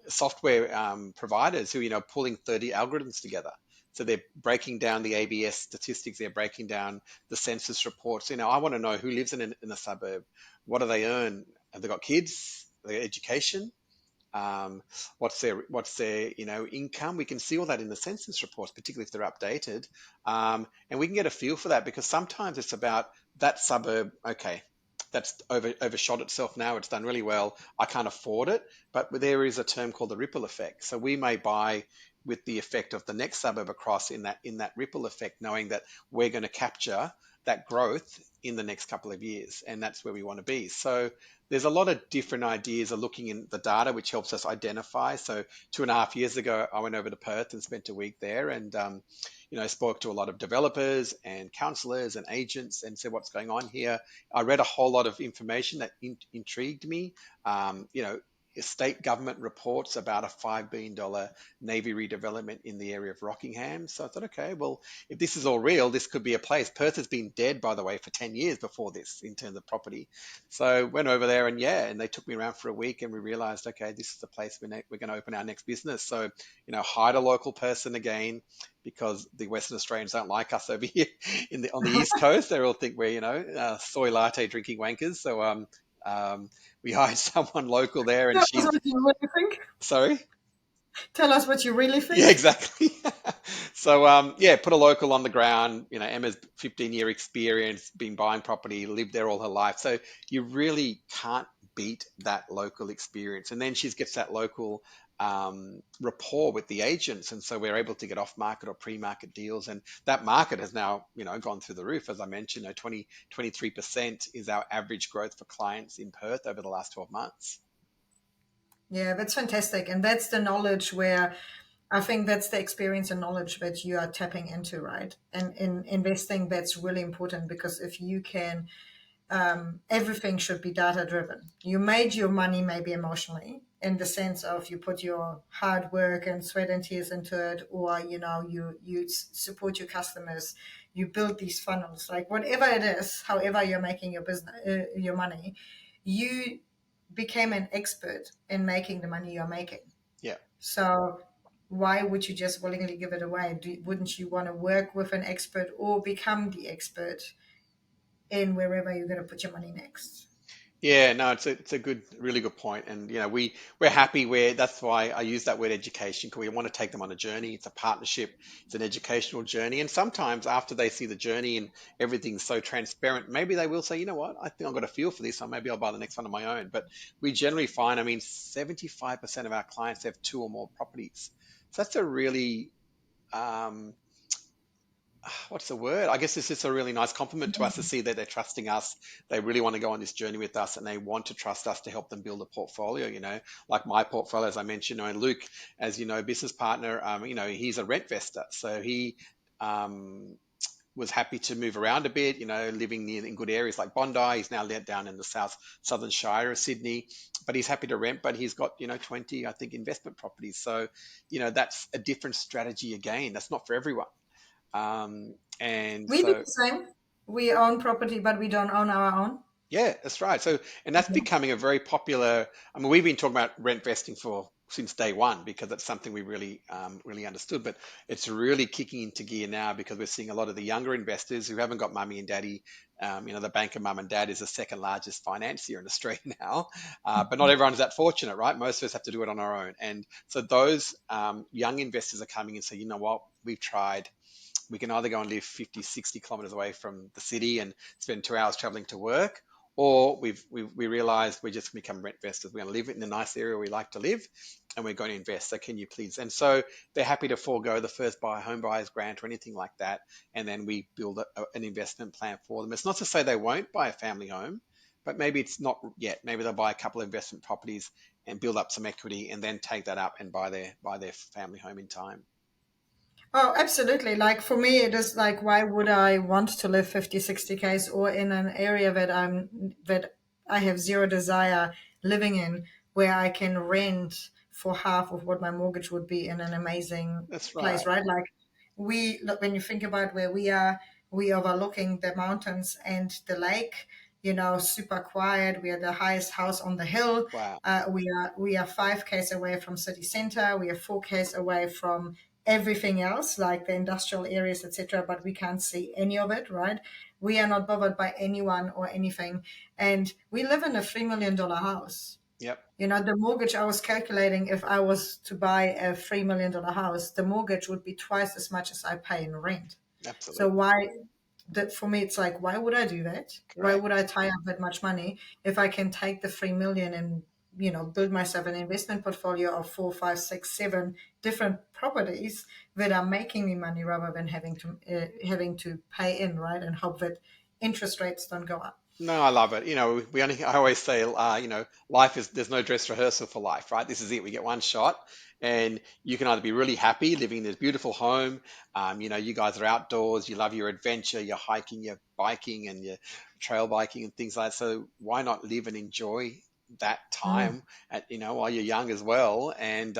software providers who pulling 30 algorithms together. So they're breaking down the ABS statistics, they're breaking down the census reports. I want to know who lives in a suburb, what do they earn, have they got kids, their education, um, what's their income. We can see all that in the census reports, particularly if they're updated, and we can get a feel for that because sometimes it's about that suburb. Okay, that's overshot itself now. It's done really well. I can't afford it, but there is a term called the ripple effect. So we may buy with the effect of the next suburb across in that ripple effect, knowing that we're going to capture that growth in the next couple of years, and that's where we want to be. So there's a lot of different ideas of looking in the data, which helps us identify. So 2.5 years ago, I went over to Perth and spent a week there, and spoke to a lot of developers and counsellors and agents, and said what's going on here. I read a whole lot of information that intrigued me. State government reports about a $5 billion Navy redevelopment in the area of Rockingham. So I thought, okay, well, if this is all real, this could be a place. Perth has been dead, by the way, for 10 years before this in terms of property. So went over there and yeah, and they took me around for a week and we realized, okay, this is the place we're going to open our next business. So, hired a local person again because the Western Australians don't like us over here on the East Coast. They all think we're, soy latte drinking wankers. So, we hired someone local there and Tell us what you really think. sorry? Tell us what you really Yeah, think. exactly. So, yeah, put a local on the ground. Emma's 15-year experience, been buying property, lived there all her life. So you really can't beat that local experience. And then she gets that local rapport with the agents, and so we're able to get off market or pre-market deals. And that market has now, gone through the roof. As I mentioned, 23% is our average growth for clients in Perth over the last 12 months. Yeah, that's fantastic. And that's the knowledge where I think that's the experience and knowledge that you are tapping into, right? And in investing, that's really important because if you can, everything should be data driven. You made your money maybe emotionally in the sense of you put your hard work and sweat and tears into it, or you support your customers, you build these funnels, like whatever it is, however you're making your business, your money, you became an expert in making the money you're making. Yeah. So why would you just willingly give it away? Wouldn't you want to work with an expert or become the expert in wherever you're going to put your money next? Yeah, no, it's a good, really good point. And we're happy where that's why I use that word education, because we want to take them on a journey. It's a partnership, it's an educational journey. And sometimes after they see the journey and everything's so transparent, maybe they will say, you know what, I think I've got a feel for this, so maybe I'll buy the next one on my own. But we generally find, I mean, 75% of our clients have two or more properties. So that's a really um, what's the word? I guess it's just a really nice compliment to us to see that they're trusting us. They really want to go on this journey with us, and they want to trust us to help them build a portfolio. Like my portfolio, as I mentioned, Luke, as business partner, he's a rent investor. So he was happy to move around a bit, living in good areas like Bondi. He's now down in the southern Shire of Sydney, but he's happy to rent, but he's got, 20, I think, investment properties. So, that's a different strategy again. That's not for everyone. And We do so, the same. We own property, but we don't own our own. yeah, that's right. So, and that's becoming a very popular. I mean, we've been talking about rent vesting for since day one because it's something we really understood. But it's really kicking into gear now because we're seeing a lot of the younger investors who haven't got mummy and daddy. The bank of mum and dad is the second largest financier in Australia now, but not everyone's that fortunate, right? Most of us have to do it on our own. And so those young investors are coming and say, you know what, we've tried. We can either go and live 50, 60 kilometers away from the city and spend 2 hours traveling to work, or we realized we're just going to become rent investors. We're going to live in a nice area we like to live, and we're going to invest. So can you please? And so they're happy to forego the first home buyer's grant or anything like that, and then we build an investment plan for them. It's not to say they won't buy a family home, but maybe it's not yet. Maybe they'll buy a couple of investment properties and build up some equity, and then take that up and buy their family home in time. Oh, absolutely. Like for me, it is like, why would I want to live 50, 60 Ks or in an area that I have zero desire living in, where I can rent for half of what my mortgage would be in an amazing That's place, right. right? Like we look, when you think about where we are, we overlooking the mountains and the lake, super quiet. We are the highest house on the hill. Wow. We are 5 Ks away from city center. We are 4 Ks away from everything else, like the industrial areas, etc. But we can't see any of it, right? We are not bothered by anyone or anything, and we live in a $3 million house. Yep. The mortgage I was calculating, if I was to buy a $3 million house, the mortgage would be twice as much as I pay in rent. So Absolutely. why that for me it's like, why would I do that? Why would I Correct. tie up that much money if I can take the 3 million and build myself an investment portfolio of 4, 5, 6, 7 different properties that are making me money rather than having to pay in, right, and hope that interest rates don't go up. No, I love it. I always say, life is, there's no dress rehearsal for life, right? This is it. We get one shot, and you can either be really happy living in this beautiful home. You guys are outdoors, you love your adventure, you're hiking, you're biking, and you're trail biking and things like that. So why not live and enjoy that Mm, time while you're young as well, and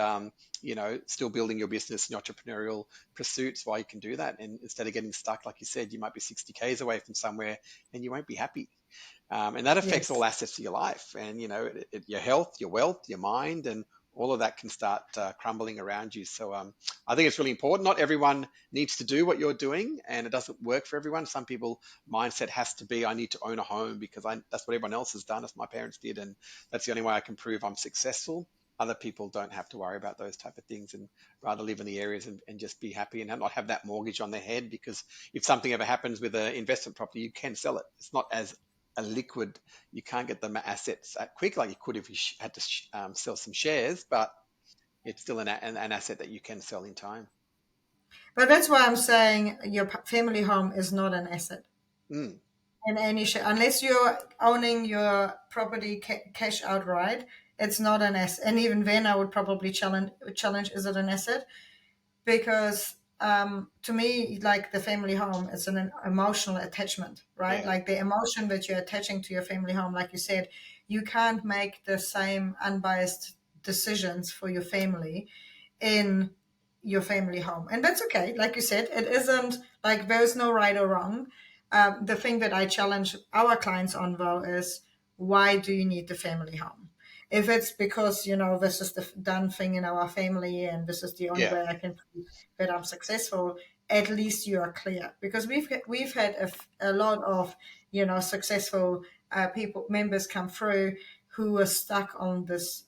still building your business and entrepreneurial pursuits while you can do that. And instead of getting stuck, like you said, you might be 60 Ks away from somewhere and you won't be happy. And that affects all yes. aspects of your life, and your health, your wealth, your mind, and all of that can start crumbling around you. So I think it's really important. Not everyone needs to do what you're doing, and it doesn't work for everyone. Some people mindset has to be, I need to own a home because that's what everyone else has done, as my parents did, and that's the only way I can prove I'm successful. Other people don't have to worry about those type of things and rather live in the areas and just be happy and not have that mortgage on their head, because if something ever happens with an investment property, you can sell it. It's not as a liquid. You can't get the assets quick like you could if you had to sell some shares, but It's still an asset that you can sell in time. But that's why I'm saying your family home is not an asset Mm, in any shape. Unless you're owning your property cash outright, it's not an asset. And even then, I would probably challenge is it an asset? Because to me, like the family home, it's an emotional attachment, right? yeah, Like the emotion that you're attaching to your family home, like you said, you can't make the same unbiased decisions for your family in your family home. And that's okay. Like you said, it isn't like there's no right or wrong. The thing that I challenge our clients on, though, is why do you need the family home? If it's because, this is the done thing in our family and this is the only yeah, way I can prove that I'm successful, at least you are clear. Because we've had a lot of, successful people, members come through who are stuck on this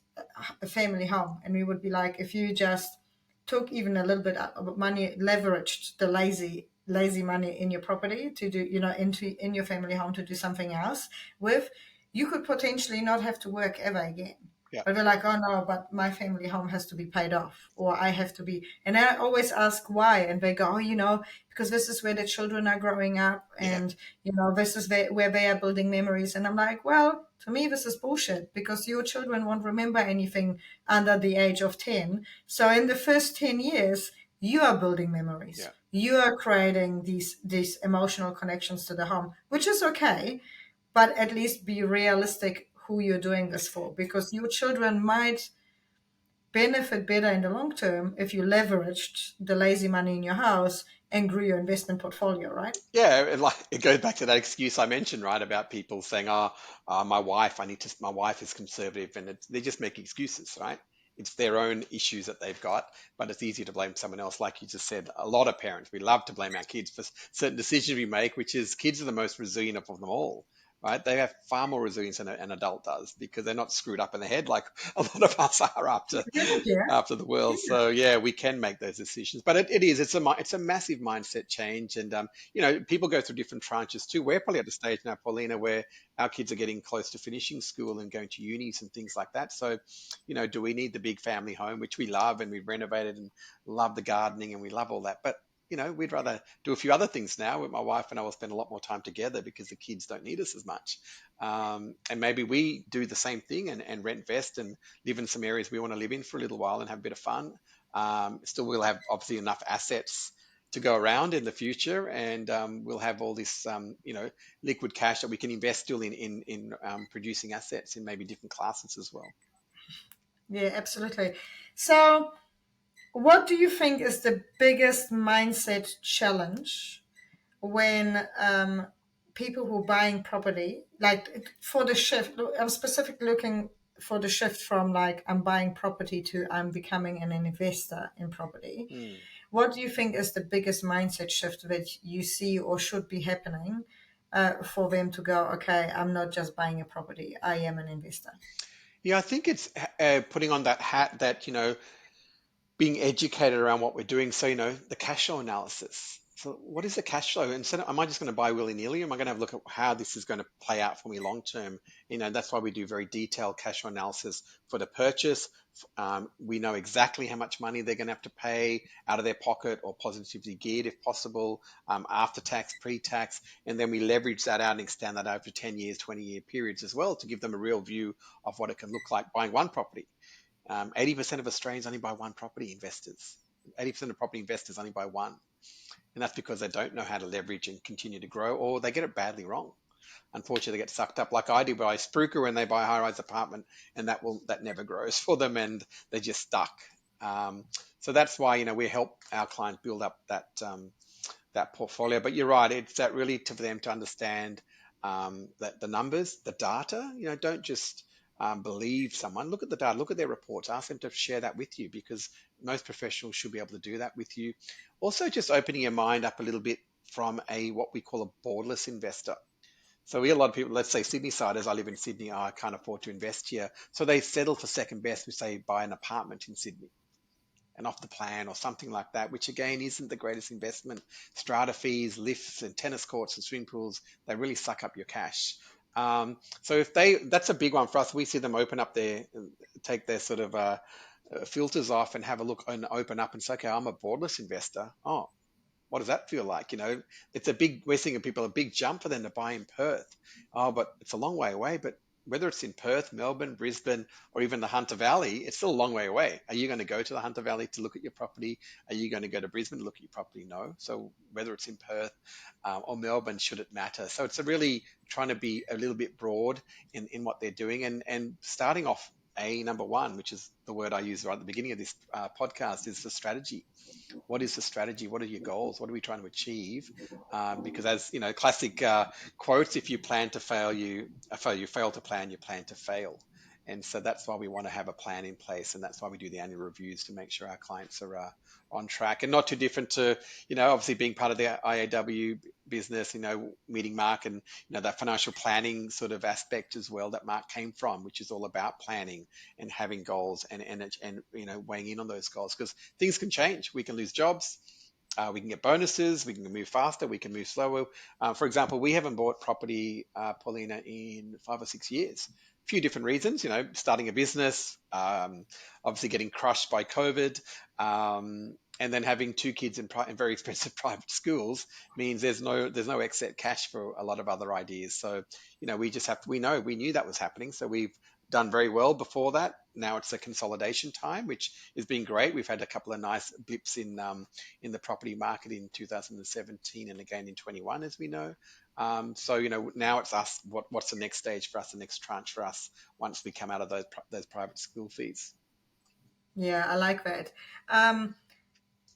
family home. And we would be like, if you just took even a little bit of money, leveraged the lazy money in your property to do, in your family home to do something else with, you could potentially not have to work ever again. yeah, But they're like, oh no, but my family home has to be paid off, or I have to be. And I always ask why, and they go, oh, because this is where the children are growing up, yeah, and this is where they are building memories. And I'm like, well, to me, this is bullshit because your children won't remember anything under the age of 10. So in the first 10 years, you are building memories. yeah. You are creating these emotional connections to the home, which is okay, but at least be realistic who you're doing this for, because your children might benefit better in the long term if you leveraged the lazy money in your house and grew your investment portfolio, right? Yeah, and like it goes back to that excuse I mentioned, right, about people saying, "Oh, my wife, my wife is conservative," and they just make excuses, right? It's their own issues that they've got, but it's easier to blame someone else. Like you just said, a lot of parents, we love to blame our kids for certain decisions we make, which is kids are the most resilient of them all, right? They have far more resilience than an adult does because they're not screwed up in the head like a lot of us are Yeah. after the world. So yeah, we can make those decisions, but it's a massive mindset change, and people go through different tranches too. We're probably at the stage now, Paulina, where our kids are getting close to finishing school and going to unis and things like that. So, do we need the big family home, which we love and we've renovated and love the gardening and we love all that, but we'd rather do a few other things now. My wife and I will spend a lot more time together because the kids don't need us as much. And maybe we do the same thing and rent vest and live in some areas we want to live in for a little while and have a bit of fun. Still, we'll have obviously enough assets to go around in the future, and we'll have all this, liquid cash that we can invest still in producing assets in maybe different classes as well. Yeah, absolutely. So what do you think is the biggest mindset challenge when people who are buying property, like for the shift, I'm specifically looking for the shift from like I'm buying property to I'm becoming an investor in property. Hmm. What do you think is the biggest mindset shift that you see or should be happening for them to go, okay, I'm not just buying a property, I am an investor? Yeah, I think it's putting on that hat that being educated around what we're doing. So, the cash flow analysis. So, what is the cash flow? Instead of, am I just going to buy willy nilly? Am I going to have a look at how this is going to play out for me long term? That's why we do very detailed cash flow analysis for the purchase. We know exactly how much money they're going to have to pay out of their pocket or positively geared if possible, after tax, pre tax. And then we leverage that out and extend that over 10 years, 20-year periods as well to give them a real view of what it can look like buying one property. 80% of Australians only buy one property investors. 80% of property investors only buy one. And that's because they don't know how to leverage and continue to grow, or they get it badly wrong. Unfortunately, they get sucked up like I do by Spruker when they buy a high-rise apartment, and that never grows for them, and they're just stuck. So that's why we help our clients build up that portfolio. But you're right, it's that really for them to understand that the numbers, the data. Don't just believe someone. Look at the data, look at their reports, ask them to share that with you because most professionals should be able to do that with you. Also, just opening your mind up a little bit from a what we call a borderless investor. So we get a lot of people, let's say Sydney siders, I live in Sydney, I can't afford to invest here. So they settle for second best, we say buy an apartment in Sydney and off the plan or something like that, which again isn't the greatest investment. Strata fees, lifts, and tennis courts and swimming pools, they really suck up your cash. So that's a big one for us. We see them open up take their sort of filters off and have a look and open up and say, okay, I'm a borderless investor. Oh, what does that feel like? It's a big, we're seeing people a big jump for them to buy in Perth. Oh, but it's a long way away. But whether it's in Perth, Melbourne, Brisbane, or even the Hunter Valley, it's still a long way away. Are you going to go to the Hunter Valley to look at your property? Are you going to go to Brisbane to look at your property? No. So whether it's in Perth or Melbourne, should it matter? So it's a really trying to be a little bit broad in what they're doing and starting off. Number one, which is the word I use right at the beginning of this podcast, is the strategy. What is the strategy? What are your goals? What are we trying to achieve? Because as you know, classic quotes: if you plan to fail, you fail to plan, you plan to fail. And so that's why we want to have a plan in place, and that's why we do the annual reviews to make sure our clients are on track, and not too different to, obviously being part of the IAW business, meeting Mark, and that financial planning sort of aspect as well that Mark came from, which is all about planning and having goals and weighing in on those goals, because things can change. We can lose jobs. We can get bonuses. We can move faster. We can move slower. For example, we haven't bought property, Paulina, in 5 or 6 years. A few different reasons, starting a business, obviously getting crushed by COVID, and then having two kids in very expensive private schools means there's no exit cash for a lot of other ideas. So, we just have to, we knew that was happening. So we've done very well before that. Now it's a consolidation time, which has been great. We've had a couple of nice blips in the property market in 2017 and again in 21, as we know. So now it's us. What's the next stage for us? The next tranche for us once we come out of those private school fees. Yeah, I like that.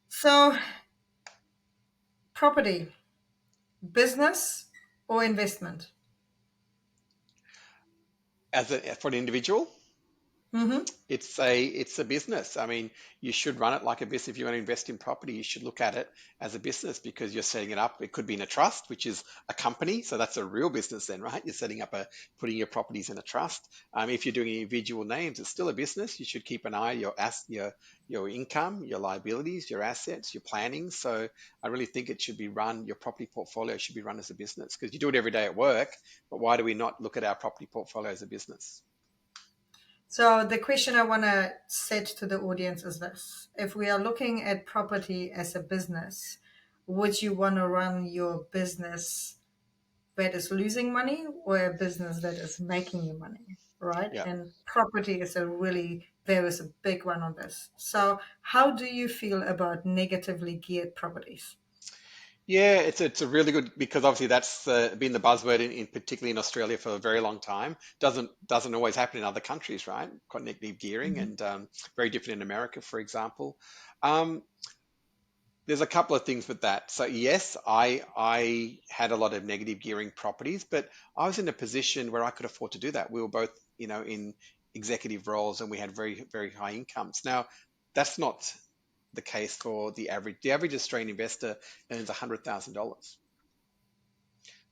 So, property, business or investment? For an individual, Mm-hmm. it's a business. I mean, you should run it like a business. If you want to invest in property, you should look at it as a business because you're setting it up. It could be in a trust, which is a company, so that's a real business then, right? You're putting your properties in a trust. If you're doing individual names, it's still a business. You should keep an eye on your income, your liabilities, your assets, your planning. So I really think it should be run. Your property portfolio should be run as a business because you do it every day at work. But why do we not look at our property portfolio as a business? So, the question I want to set to the audience is this: if we are looking at property as a business, would you want to run your business that is losing money or a business that is making you money, right? Yeah. And property is there is a big one on this. So, how do you feel about negatively geared properties? Yeah, it's a really good, because obviously that's been the buzzword in particularly in Australia for a very long time. Doesn't always happen in other countries, right? Quite negative gearing, Mhm. and very different in America, for example. Um, there's a couple of things with that. So yes, I had a lot of negative gearing properties, but I was in a position where I could afford to do that. We were both, in executive roles, and we had very very high incomes. Now, that's not the case for the average. The average Australian investor earns $100,000.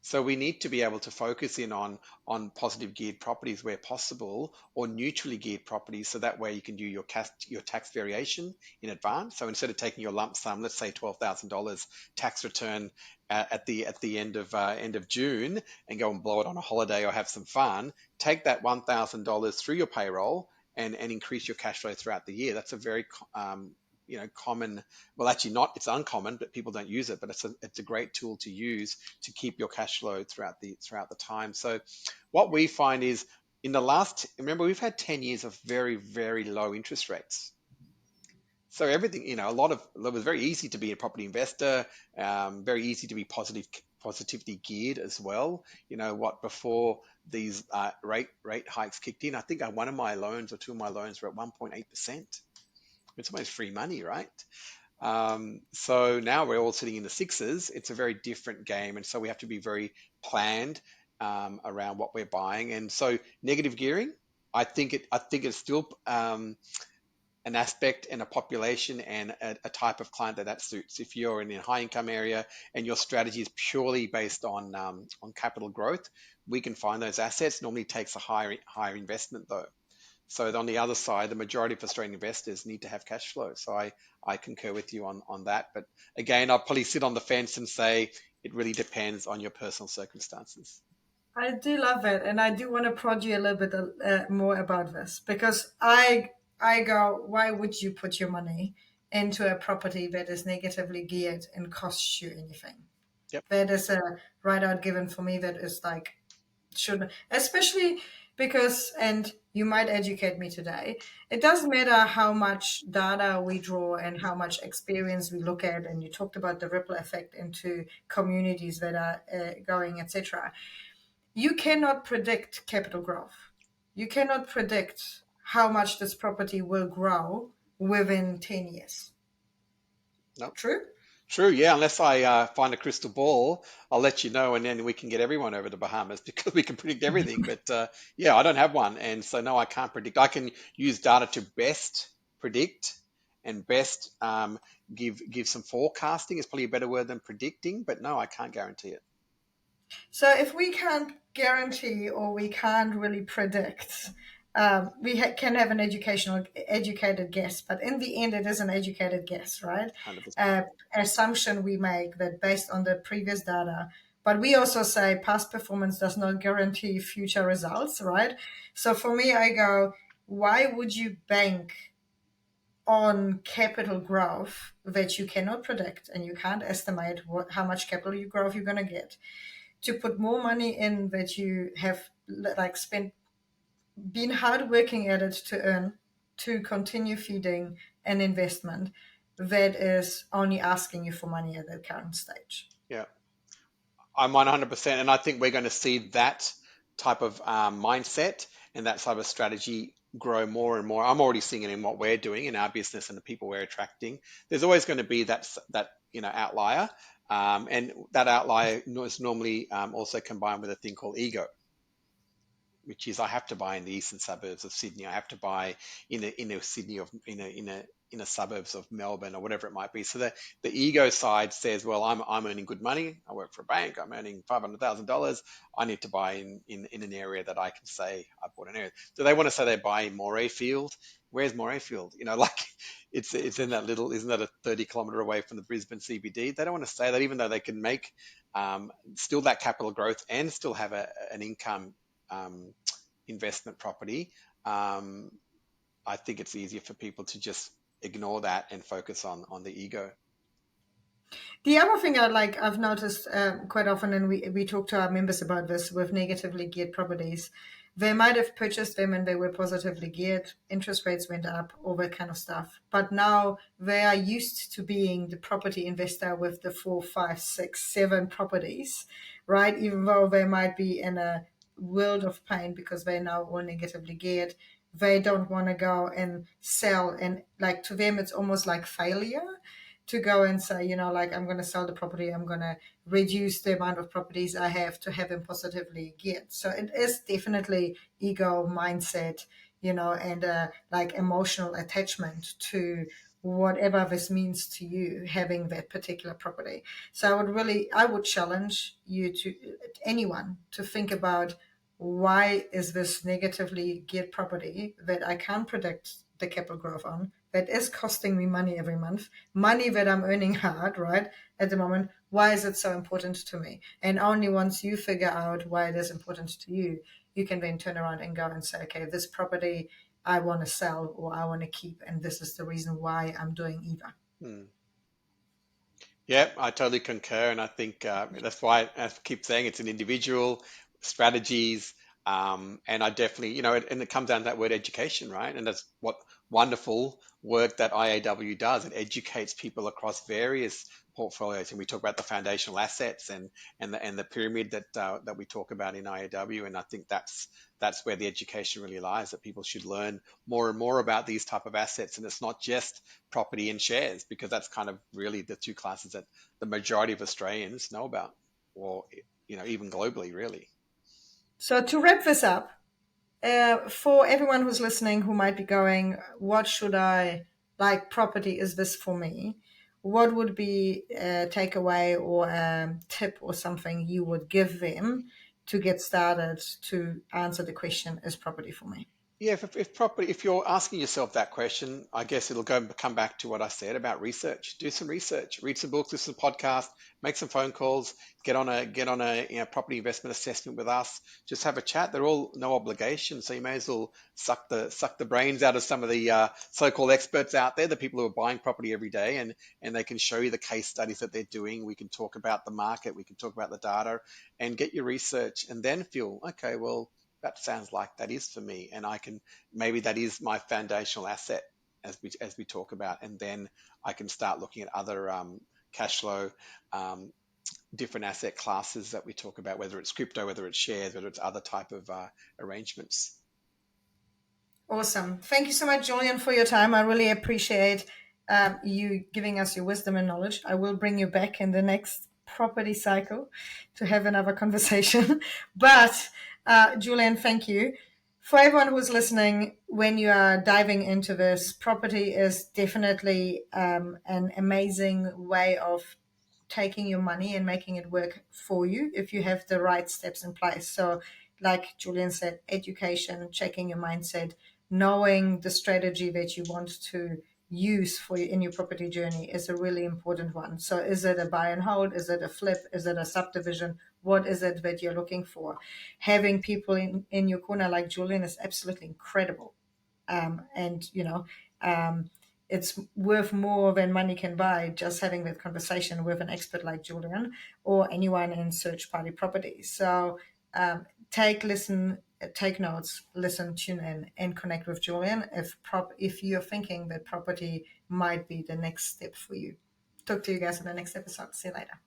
So we need to be able to focus in on positive geared properties where possible, or neutrally geared properties, so that way you can do your tax variation in advance. So instead of taking your lump sum, let's say $12,000 tax return at the end of June, and go and blow it on a holiday or have some fun, take that $1,000 through your payroll and increase your cash flow throughout the year. That's a very common, well, actually not, it's uncommon, but people don't use it, but it's a great tool to use to keep your cash flow throughout the time. So what we find is, remember, we've had 10 years of very very low interest rates. So everything, it was very easy to be a property investor, very easy to be positively geared as well. Before these rate hikes kicked in, I think one of my loans or two of my loans were at 1.8%. It's almost free money, right? So now we're all sitting in the sixes. It's a very different game, and so we have to be very planned around what we're buying. And so negative gearing, I think it's still an aspect and a population and a type of client that suits. If you're in a high income area and your strategy is purely based on capital growth, we can find those assets. Normally takes a higher investment though. So on the other side, the majority of Australian investors need to have cash flow. So I concur with you on that. But again, I'll probably sit on the fence and say it really depends on your personal circumstances. I do love it, and I do want to prod you a little bit more about this because I I go, why would you put your money into a property that is negatively geared and costs you anything? Yep. That is a right out given for me. That is like, should, especially because, and you might educate me today, it doesn't matter how much data we draw and how much experience we look at, and you talked about the ripple effect into communities that are going, etc. You cannot predict capital growth. You cannot predict how much this property will grow within 10 years. No. True? True, yeah. Unless I find a crystal ball, I'll let you know, and then we can get everyone over to Bahamas because we can predict everything. But yeah, I don't have one, and so no, I can't predict. I can use data to best predict and best give some forecasting. Is probably a better word than predicting, but no, I can't guarantee it. So if we can't guarantee or we can't really predict, we can have an educated guess, but in the end, it is an educated guess, right? 100%. Assumption we make that based on the previous data, but we also say past performance does not guarantee future results, right? So for me, I go, why would you bank on capital growth that you cannot predict and you can't estimate how much capital you growth you're going to get? To put more money in that you have like spent been hard working at it to earn, to continue feeding an investment that is only asking you for money at the current stage. Yeah. I'm 100%, and I think we're going to see that type of mindset and that type of strategy grow more and more. I'm already seeing it in what we're doing in our business and the people we're attracting. There's always going to be that outlier, and that outlier is normally also combined with a thing called ego, which is I have to buy in the eastern suburbs of Sydney. I have to buy in a Sydney of in a suburbs of Melbourne or whatever it might be. So the ego side says, well, I'm earning good money. I work for a bank. I'm earning $500,000. I need to buy in an area that I can say I bought an area. Do they want to say they buy in Morayfield? Where's Morayfield? Like it's in that little, isn't that a 30-kilometre away from the Brisbane CBD? They don't want to say that, even though they can make still that capital growth and still have an income um, investment property. Um, I think it's easier for people to just ignore that and focus on the ego. The other thing I've noticed quite often, and we talk to our members about this with negatively geared properties, they might have purchased them and they were positively geared, interest rates went up, all that kind of stuff. But now they are used to being the property investor with the four, five, six, seven properties, right? Even though they might be in a world of pain because they're now all negatively geared, they don't want to go and sell. And like to them, it's almost like failure to go and say, like, I'm going to sell the property, I'm going to reduce the amount of properties I have to have them positively geared. So it is definitely ego mindset, and like emotional attachment to whatever this means to you having that particular property. So I would challenge anyone to think about, why is this negatively geared property that I can't predict the capital growth on, that is costing me money every month, money that I'm earning hard, right, at the moment? Why is it so important to me? And only once you figure out why it is important to you, you can then turn around and go and say, okay, this property I want to sell or I want to keep, and this is the reason why I'm doing either. Hmm. Yeah, I totally concur, and I think that's why I keep saying it's an individual strategies, and I definitely, and it comes down to that word education, right? And that's what wonderful work that IAW does. It educates people across various portfolios, and we talk about the foundational assets and the pyramid that we talk about in IAW, and I think that's where the education really lies. That people should learn more and more about these type of assets, and it's not just property and shares, because that's kind of really the two classes that the majority of Australians know about, or even globally, really. So to wrap this up, for everyone who's listening who might be going, what should I like? Property, is this for me? What would be a takeaway or a tip or something you would give them to get started to answer the question, is property for me? Yeah, if you're asking yourself that question, I guess it'll come back to what I said about research. Do some research, read some books, listen to podcasts, make some phone calls, get on a property investment assessment with us. Just have a chat. They're all no obligation, so you may as well suck the brains out of some of the so-called experts out there, the people who are buying property every day, and they can show you the case studies that they're doing. We can talk about the market, we can talk about the data, and get your research, and then feel okay. Well, that sounds like that is for me, and I can maybe that is my foundational asset as we talk about, and then I can start looking at other cash flow, um, different asset classes that we talk about, whether it's crypto, whether it's shares, whether it's other type of arrangements. Awesome. Thank you so much, Julian, for your time. I really appreciate you giving us your wisdom and knowledge. I will bring you back in the next property cycle to have another conversation. But, Julian, thank you. For everyone who's listening, when you are diving into this, property is definitely an amazing way of taking your money and making it work for you if you have the right steps in place. So, like Julian said, education, checking your mindset, knowing the strategy that you want to use for you in your property journey is a really important one. So, is it a buy and hold? Is it a flip? Is it a subdivision? What is it that you're looking for? Having people in your corner like Julian is absolutely incredible. And it's worth more than money can buy just having that conversation with an expert like Julian or anyone in search party properties. So take notes, listen, tune in, and connect with Julian if you're thinking that property might be the next step for you. Talk to you guys in the next episode. See you later.